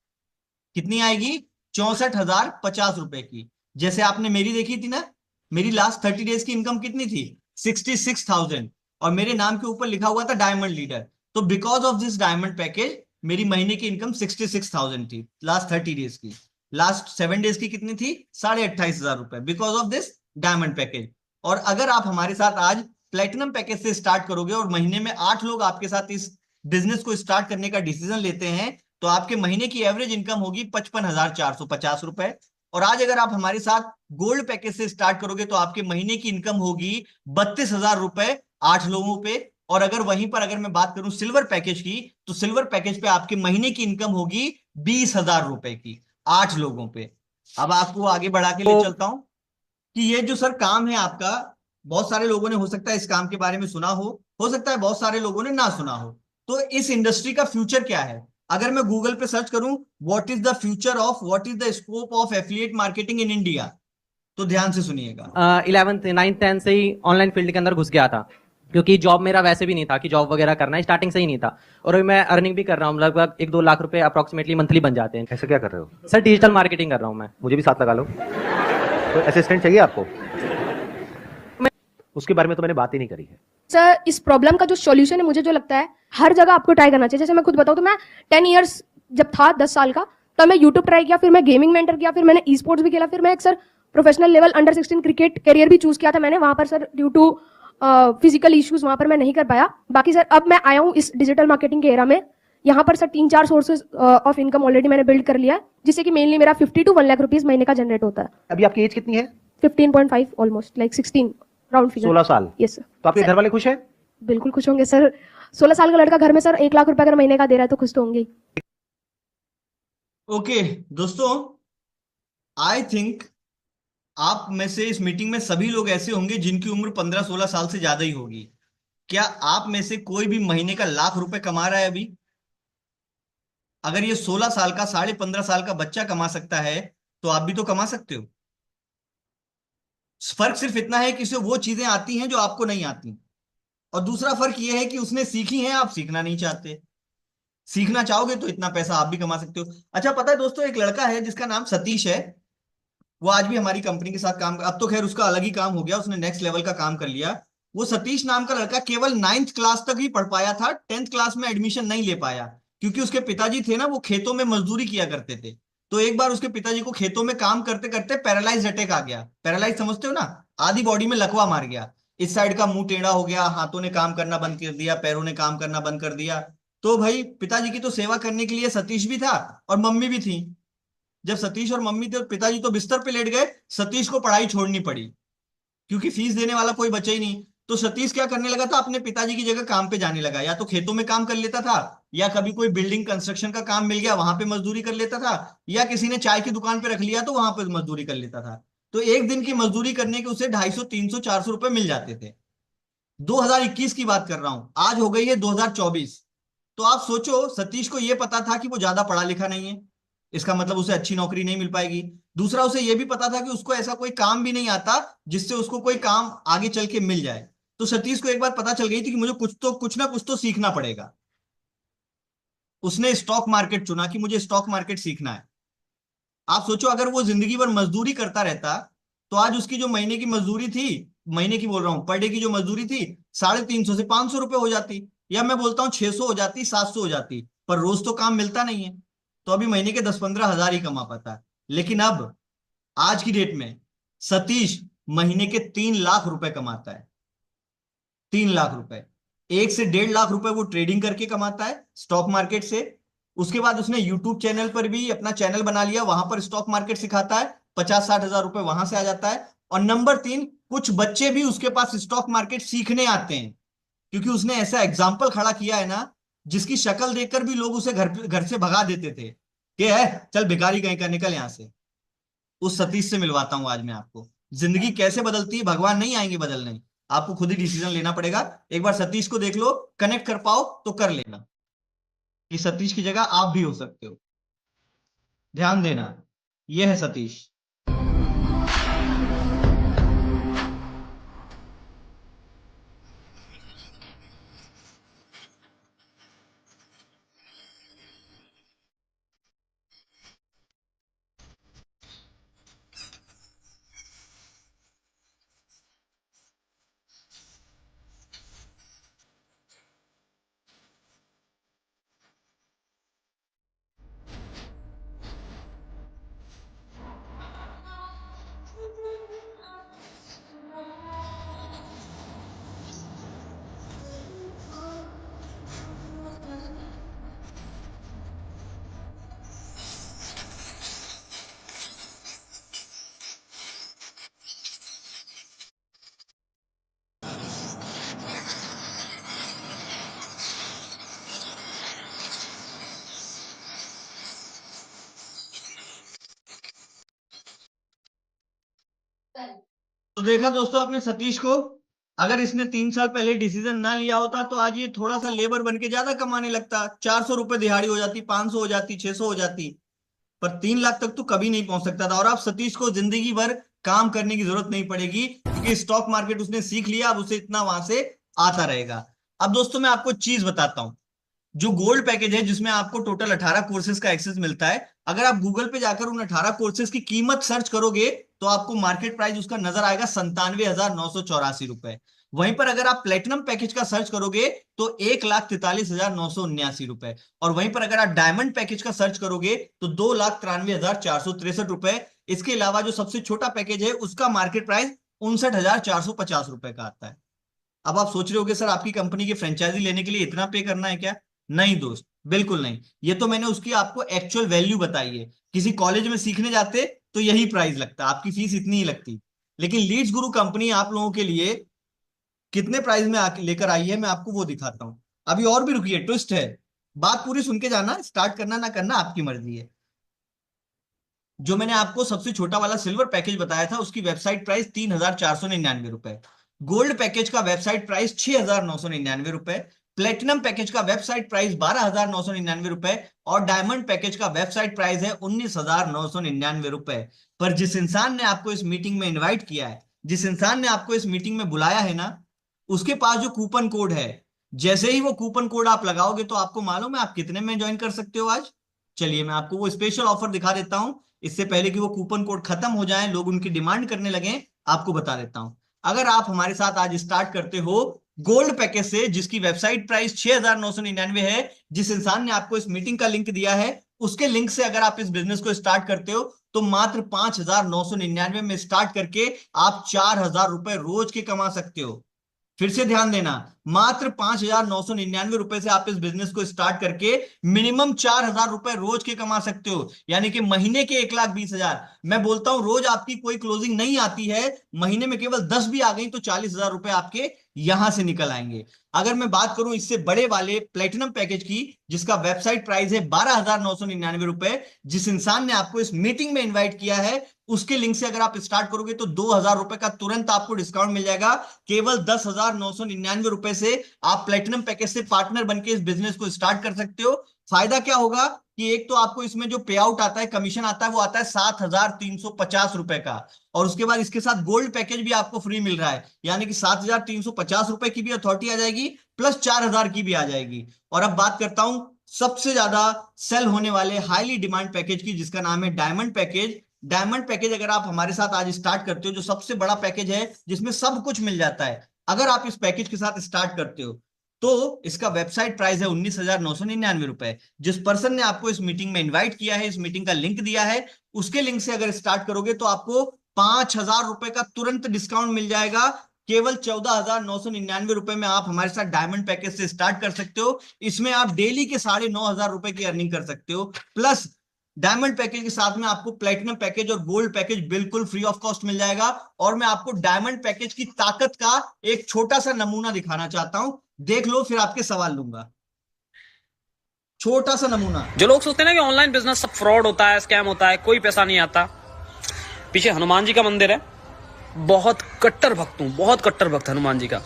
कितनी आएगी? 64,050 रुपए की। जैसे आपने मेरी देखी थी ना, मेरी लास्ट 30 डेज की इनकम कितनी थी? 66,000, और मेरे नाम के ऊपर लिखा हुआ था डायमंड लीडर। तो because of this diamond package मेरी महीने की इनकम 66,000 थी लास्ट 30 डेज की। लास्ट 7 डेज की कितनी थी? 28,500 रुपए, because of this diamond package. और अगर आप हमारे साथ आज प्लेटिनम पैकेज से स्टार्ट करोगे और महीने में 8 लोग आपके साथ इस बिजनेस को स्टार्ट करने का डिसीजन लेते हैं, तो आपके महीने की एवरेज इनकम होगी 55,450 रुपए। और आज अगर आप हमारे साथ गोल्ड पैकेज से स्टार्ट करोगे तो आपके महीने की इनकम होगी 32,000 रुपए 8 लोगों पे। और अगर वहीं पर अगर मैं बात करूं सिल्वर पैकेज की, तो सिल्वर पैकेज पे आपके महीने की इनकम होगी 20,000 रुपए की 8 लोगों पे। अब आपको आगे बढ़ा के ले चलता हूं कि ये जो सर काम है आपका, बहुत सारे लोगों ने हो सकता है इस काम के बारे में सुना हो सकता है बहुत सारे लोगों ने ना सुना हो। तो इस इंडस्ट्री का फ्यूचर क्या है? अगर मैं गूगल पे सर्च करूं what is the future of, what is the scope of affiliate marketing in India, तो ध्यान से सुनिएगा। 11th 9th 10th से ही ऑनलाइन फील्ड के अंदर घुस गया था, क्योंकि जॉब मेरा वैसे भी नहीं था कि जॉब वगैरह करना है, स्टार्टिंग से ही नहीं था। और अभी मैं अर्निंग भी कर रहा हूँ, लगभग 1-2 लाख रुपए अप्रोक्सीमेटली मंथली बन जाते हैं। ऐसा क्या कर रहे हो? सर डिजिटल मार्केटिंग कर रहा हूँ मैं। मुझे भी साथ लगा लो। तो असिस्टेंट चाहिए आपको? उसके बारे में तो मैंने बात ही नहीं करी है। सर इस प्रॉब्लम का जो सॉल्यूशन है, मुझे जो लगता है हर जगह आपको ट्राई करना चाहिए। जैसे मैं खुद बताऊं तो मैं 10 इयर्स जब था 10 साल का, तब मैं यूट्यूब ट्राई किया, फिर मैं गेमिंग में एंटर किया, फिर मैंने ई स्पोर्ट्स भी खेला, फिर मैं एक sir professional level under 16 cricket career भी चूज किया था मैंने, वहां पर sir due to physical issues वहां पर मैं नहीं कर पाया। बाकी सर अब मैं आया हूँ इस डिजिटल मार्केटिंग के एरा में, यहाँ पर sir 3-4 sources of income already मैंने बिल्ड कर लिया है, जिससे कि मेनली मेरा 50 to 1 लाख रुपीज महीने का जनरेट होता है। अभी आपकी एज कितनी है? 15.5 ऑलमोस्ट, लाइक 16 राउंड फिगर। 16 साल। Yes sir. तो आपके घर वाले खुश हैं? बिल्कुल खुश होंगे सर। 16 साल का लड़का घर में सर 1 लाख रुपए अगर महीने का दे रहा है तो खुश तो होंगे ही। ओके दोस्तों, आई थिंक आप में से इस मीटिंग में सभी लोग ऐसे होंगे जिनकी उम्र 15-16 साल से ज्यादा ही होगी। क्या आप में से कोई भी महीने का लाख रुपए कमा रहा है अभी? अगर ये 16 साल का 15.5 साल का बच्चा कमा सकता है तो आप भी तो कमा सकते हो। फर्क सिर्फ इतना है कि उसे वो चीजें आती हैं जो आपको नहीं आती, और दूसरा फर्क यह है कि उसने सीखी है, आप सीखना नहीं चाहते। सीखना चाहोगे तो इतना पैसा आप भी कमा सकते हो। अच्छा, पता है दोस्तों, एक लड़का है जिसका नाम सतीश है, वो आज भी हमारी कंपनी के साथ काम, अब तो खैर उसका अलग ही काम हो गया, उसने नेक्स्ट लेवल का काम कर लिया। वो सतीश नाम का लड़का केवल 9th क्लास तक ही पढ़ पाया था, 10th क्लास में एडमिशन नहीं ले पाया, क्योंकि उसके पिताजी थे ना, वो खेतों में मजदूरी किया करते थे। तो एक बार उसके पिताजी को खेतों में काम करते करते पैरालाइज अटैक आ गया। पैरालाइज समझते हो ना, आधी बॉडी में लकवा मार गया, इस साइड का मुंह टेढ़ा हो गया, हाथों ने काम करना बंद कर दिया, पैरों ने काम करना बंद कर दिया। तो भाई पिताजी की तो सेवा करने के लिए सतीश भी था और मम्मी भी थी। जब सतीश और मम्मी थे और पिताजी तो बिस्तर पे लेट गए, सतीश को पढ़ाई छोड़नी पड़ी, क्योंकि फीस देने वाला कोई बचा ही नहीं। तो सतीश क्या करने लगा था, अपने पिताजी की जगह काम पे जाने लगा। या तो खेतों में काम कर लेता था, या कभी कोई बिल्डिंग कंस्ट्रक्शन का काम मिल गया वहां पे मजदूरी कर लेता था, या किसी ने चाय की दुकान पे रख लिया तो वहां पे मजदूरी कर लेता था। तो एक दिन की मजदूरी करने के उसे 250, 300, 400 रुपए मिल जाते थे। 2021 की बात कर रहा हूं, आज हो गई है 2024। तो आप सोचो, सतीश को यह पता था कि वो ज्यादा पढ़ा लिखा नहीं है, इसका मतलब उसे अच्छी नौकरी नहीं मिल पाएगी। दूसरा, उसे यह भी पता था कि उसको ऐसा कोई काम भी नहीं आता जिससे उसको कोई काम आगे चल के मिल जाए। तो सतीश को एक बार पता चल गई थी कि मुझे कुछ ना कुछ तो सीखना पड़ेगा। उसने स्टॉक मार्केट चुना कि मुझे स्टॉक मार्केट सीखना है। आप सोचो, अगर वो जिंदगी भर मजदूरी करता रहता तो आज उसकी जो महीने की मजदूरी थी, महीने की बोल रहा हूं, पर डे की जो मजदूरी थी 350 से 500 रुपए हो जाती, या मैं बोलता हूं 600 हो जाती, 700 हो जाती। पर रोज तो काम मिलता नहीं है, तो अभी महीने के 10-15 हजार ही कमा पाता है। लेकिन अब आज की डेट में सतीश महीने के 3 लाख रुपए कमाता है। 3 लाख रुपए, 1 से 1.5 लाख रुपए वो ट्रेडिंग करके कमाता है स्टॉक मार्केट से। उसके बाद उसने यूट्यूब चैनल पर भी अपना चैनल बना लिया, वहां पर स्टॉक मार्केट सिखाता है, 50-60 हजार रुपए वहां से आ जाता है। और नंबर 3, कुछ बच्चे भी उसके पास स्टॉक मार्केट सीखने आते हैं, क्योंकि उसने ऐसा एग्जाम्पल खड़ा किया है ना, जिसकी शक्ल देखकर भी लोग उसे घर से भगा देते थे कि है चल भिखारी कहीं का, निकल यहां से। उस सतीश से मिलवाता हूं आज मैं आपको। जिंदगी कैसे बदलती है, भगवान नहीं आएंगे बदलने, आपको खुद ही डिसीजन लेना पड़ेगा। एक बार सतीश को देख लो, कनेक्ट कर पाओ तो कर लेना, कि सतीश की जगह आप भी हो सकते हो। ध्यान देना, यह है सतीश। तो देखा दोस्तों आपने सतीश को, अगर इसने 3 साल पहले डिसीजन ना लिया होता तो आज ये थोड़ा सा लेबर बन के ज्यादा कमाने लगता, 400 रुपए दिहाड़ी हो जाती, 500 हो जाती, 600 हो जाती, पर 3 लाख तक तो कभी नहीं पहुंच सकता था। और अब सतीश को जिंदगी भर काम करने की जरूरत नहीं पड़ेगी, क्योंकि स्टॉक मार्केट उसने सीख लिया, अब उसे इतना वहां से आता रहेगा। अब दोस्तों मैं आपको चीज बताता हूं, जो गोल्ड पैकेज है जिसमें आपको टोटल 18 कोर्सेज का एक्सेस मिलता है, अगर आप गूगल पे जाकर उन 18 कोर्सेज की कीमत सर्च करोगे तो आपको मार्केट प्राइस उसका नजर आएगा 97,984 रुपए। वहीं पर अगर आप प्लेटिनम पैकेज का सर्च करोगे तो 1,43,979 रुपए, और वहीं पर अगर आप डायमंड पैकेज का सर्च करोगे तो 2,93,463 रुपए। इसके अलावा जो सबसे छोटा पैकेज है उसका मार्केट प्राइस 59,450 रुपए का आता है। अब आप सोच रहे होगे सर आपकी कंपनी की फ्रेंचाइजी लेने के लिए इतना पे करना है क्या? नहीं दोस्त, बिल्कुल नहीं। ये तो मैंने उसकी आपको एक्चुअल वैल्यू बताई है। किसी कॉलेज में सीखने जाते तो यही प्राइस लगता, आपकी फीस इतनी ही लगती। लेकिन लीड्स गुरु कंपनी आप लोगों के लिए कितने प्राइस में लेकर आई है मैं आपको वो दिखाता हूं। अभी और भी रुकिए, ट्विस्ट है, बात पूरी सुन के जाना, स्टार्ट करना ना करना आपकी मर्जी है। जो मैंने आपको सबसे छोटा वाला सिल्वर पैकेज बताया था उसकी वेबसाइट प्राइस 3,499 रुपए, गोल्ड पैकेज का वेबसाइट प्राइस 6,999 रुपए, प्लेटिनम पैकेज का वेबसाइट प्राइस 12,999 रुपए, और डायमंड पैकेज का वेबसाइट प्राइस है 19,999 रुपए। पर जिस इंसान ने आपको इस मीटिंग में इन्वाइट किया है, जिस इंसान ने आपको इस मीटिंग में बुलाया है ना, उसके पास जो कूपन कोड है, जैसे ही वो कूपन कोड आप लगाओगे तो आपको मालूम है आप कितने में ज्वाइन कर सकते हो आज? चलिए मैं आपको वो स्पेशल ऑफर दिखा देता हूं, इससे पहले कि वो कूपन कोड खत्म हो जाए, लोग उनकी डिमांड करने लगे, आपको बता देता हूं। अगर आप हमारे साथ आज स्टार्ट करते हो गोल्ड पैकेज से जिसकी वेबसाइट प्राइस 6,999 है, जिस इंसान ने आपको इस मीटिंग का लिंक दिया है उसके लिंक से अगर आप इस बिजनेस को स्टार्ट करते हो तो मात्र 5,999 में स्टार्ट करके आप 4,000 रुपए रोज के कमा सकते हो। फिर से ध्यान देना, मात्र 5,999 रुपए से आप इस बिजनेस को स्टार्ट करके मिनिमम 4,000 रुपए रोज के कमा सकते हो, यानी कि महीने के 1,20,000। मैं बोलता हूं रोज आपकी कोई क्लोजिंग नहीं आती है, महीने में केवल 10 भी आ गई तो 40,000 रुपए आपके यहां से निकल आएंगे। अगर मैं बात करूं इससे बड़े वाले प्लेटिनम पैकेज की जिसका वेबसाइट प्राइस है 12,999 रुपए, जिस इंसान ने आपको इस मीटिंग में इन्वाइट किया है उसके लिंक से अगर आप स्टार्ट करोगे तो 2,000 रुपए का तुरंत आपको डिस्काउंट मिल जाएगा। केवल 10,999 रुपए से आप प्लेटिनम पैकेज से पार्टनर बनके इस बिजनेस को स्टार्ट कर सकते हो। फायदा क्या होगा कि एक तो आपको इसमें जो पे आउट आता है, कमीशन आता है, वो आता है 7,350 रुपए का, और उसके बाद इसके साथ गोल्ड पैकेज भी आपको फ्री मिल रहा है, यानी कि 7,350 रुपए की भी अथॉरिटी आ जाएगी प्लस 4,000 की भी आ जाएगी। और अब बात करता हूं सबसे ज्यादा सेल होने वाले हाईली डिमांड पैकेज की, जिसका नाम है डायमंड पैकेज। डायमंड पैकेज अगर आप हमारे साथ आज स्टार्ट करते हो, जो सबसे बड़ा पैकेज है जिसमें सब कुछ मिल जाता है, अगर आप इस पैकेज के साथ स्टार्ट करते हो तो इसका वेबसाइट प्राइस है 19,999 रुपए। जिस पर्सन ने आपको इस मीटिंग में इन्वाइट किया है, इस मीटिंग का लिंक दिया है, उसके लिंक से अगर स्टार्ट करोगे तो आपको 5,000 रुपए का तुरंत डिस्काउंट मिल जाएगा। केवल 14,999 रुपए में आप हमारे साथ डायमंड पैकेज से स्टार्ट कर सकते हो। इसमें आप डेली के 9,500 रुपए की अर्निंग कर सकते हो, प्लस डायमंड पैकेज के साथ में आपको प्लेटिनम पैकेज और गोल्ड पैकेज बिल्कुल फ्री ऑफ कॉस्ट मिल जाएगा। और मैं आपको डायमंड पैकेज की ताकत का एक छोटा सा नमूना दिखाना चाहता हूं, देख लो फिर आपके सवाल लूंगा। छोटा सा नमूना। जो लोग सोचते हैं ना कि ऑनलाइन बिजनेस सब फ्रॉड होता है, स्कैम होता है, कोई पैसा नहीं आता, पीछे हनुमान जी का मंदिर है, बहुत कट्टर भक्त हूं, बहुत कट्टर भक्त हनुमान जी का।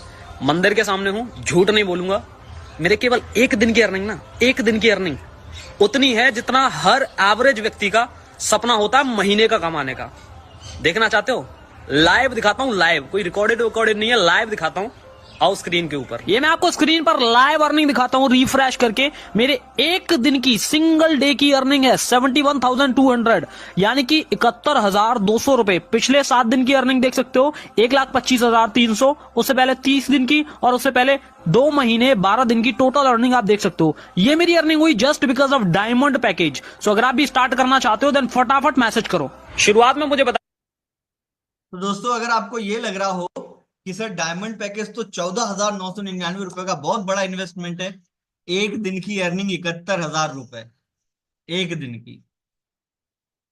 मंदिर के सामने हूं, झूठ नहीं बोलूंगा, मेरे केवल एक दिन की अर्निंग ना, एक दिन की अर्निंग उतनी है जितना हर एवरेज व्यक्ति का सपना होता है महीने का कमाने का। देखना चाहते हो? लाइव दिखाता हूं, लाइव, कोई रिकॉर्डेड नहीं है, लाइव दिखाता हूं। आओ स्क्रीन के ऊपर, ये मैं आपको स्क्रीन पर लाइव अर्निंग दिखाता हूं रिफ्रेश करके। मेरे एक दिन की सिंगल डे की अर्निंग है 71,200, यानी कि 71,200 रुपए। पिछले 7 दिन की अर्निंग देख सकते हो 1,25,300, उससे पहले 30 दिन की, और उससे पहले 2 महीने 12 दिन की टोटल अर्निंग आप देख सकते हो। ये मेरी अर्निंग हुई just because of diamond package. So अगर आप भी स्टार्ट करना चाहते हो देन फटाफट मैसेज करो। शुरुआत में मुझे बता, तो दोस्तों अगर आपको ये लग रहा हो कि सर डायमंड पैकेज तो 14,999 रुपए का बहुत बड़ा इन्वेस्टमेंट है, एक दिन की अर्निंग 71,000 रुपए एक दिन की,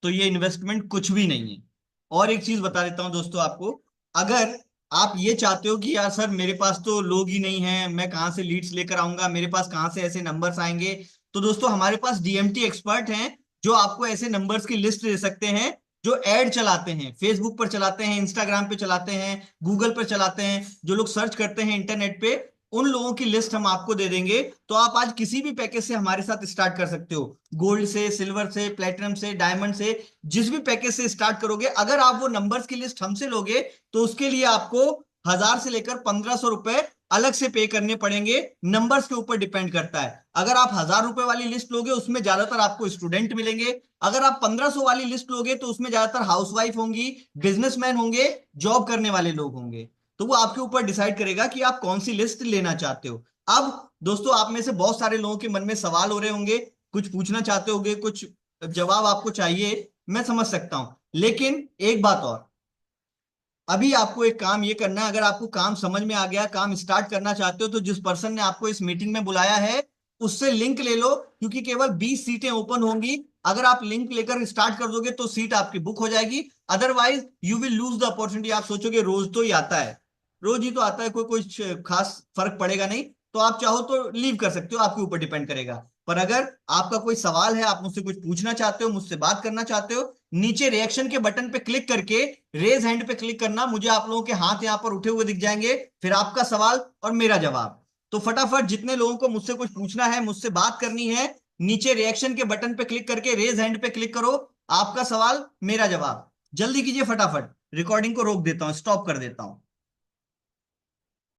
तो ये इन्वेस्टमेंट कुछ भी नहीं है। और एक चीज बता देता हूं दोस्तों आपको, अगर आप ये चाहते हो कि यार सर मेरे पास तो लोग ही नहीं है, मैं कहां से लीड्स लेकर आऊंगा, मेरे पास कहां से ऐसे नंबर्स आएंगे, तो दोस्तों हमारे पास डीएमटी एक्सपर्ट हैं जो आपको ऐसे नंबर्स की लिस्ट दे सकते हैं, जो एड चलाते हैं, फेसबुक पर चलाते हैं, इंस्टाग्राम पे चलाते हैं, गूगल पर चलाते हैं, जो लोग सर्च करते हैं इंटरनेट पे, उन लोगों की लिस्ट हम आपको दे देंगे। तो आप आज किसी भी पैकेज से हमारे साथ स्टार्ट कर सकते हो, गोल्ड से, सिल्वर से, प्लेटिनम से, डायमंड से, जिस भी पैकेज से स्टार्ट करोगे, अगर आप वो नंबर्स की लिस्ट हमसे लोगे तो उसके लिए आपको 1,000 से लेकर 1,500 रुपए अलग से पे करने पड़ेंगे, नंबर्स के ऊपर डिपेंड करता है। अगर आप 1000 रुपए वाली लिस्ट लोगे उसमें ज्यादातर आपको स्टूडेंट मिलेंगे, अगर आप 1500 वाली लिस्ट लोगे तो उसमें ज्यादातर हाउसवाइफ होंगी, बिजनेसमैन होंगे, जॉब करने वाले लोग होंगे। तो वो आपके ऊपर डिसाइड करेगा कि आप कौन सी लिस्ट लेना चाहते हो। अब दोस्तों, आप में से बहुत सारे लोगों के मन में सवाल हो रहे होंगे, कुछ पूछना चाहते होंगे, कुछ जवाब आपको चाहिए, मैं समझ सकता हूं। लेकिन एक बात और, अभी आपको एक काम ये करना है। अगर आपको काम समझ में आ गया, काम स्टार्ट करना चाहते हो, तो जिस पर्सन ने आपको इस मीटिंग में बुलाया है उससे लिंक ले लो, क्योंकि केवल 20 सीटें ओपन होंगी। अगर आप लिंक लेकर स्टार्ट कर दोगे तो सीट आपकी बुक हो जाएगी, otherwise you will lose the opportunity. आप सोचोगे रोज तो ही आता है, रोज ही तो आता है, कोई कुछ खास फर्क पड़ेगा नहीं, तो आप चाहो तो लीव कर सकते हो, आपके ऊपर डिपेंड करेगा। पर अगर आपका कोई सवाल है, आप मुझसे कुछ पूछना चाहते हो, मुझसे बात करना चाहते हो, नीचे रिएक्शन के बटन पे क्लिक करके रेज हैंड पे क्लिक करना, मुझे आप लोगों के हाथ यहां पर उठे हुए दिख जाएंगे, फिर आपका सवाल और मेरा जवाब। तो फटाफट जितने लोगों को मुझसे कुछ पूछना है, मुझसे बात करनी है, नीचे रिएक्शन के बटन पे क्लिक करके रेज हैंड पे क्लिक करो, आपका सवाल मेरा जवाब। जल्दी कीजिए फटाफट, रिकॉर्डिंग को रोक देता हूं, स्टॉप कर देता हूं।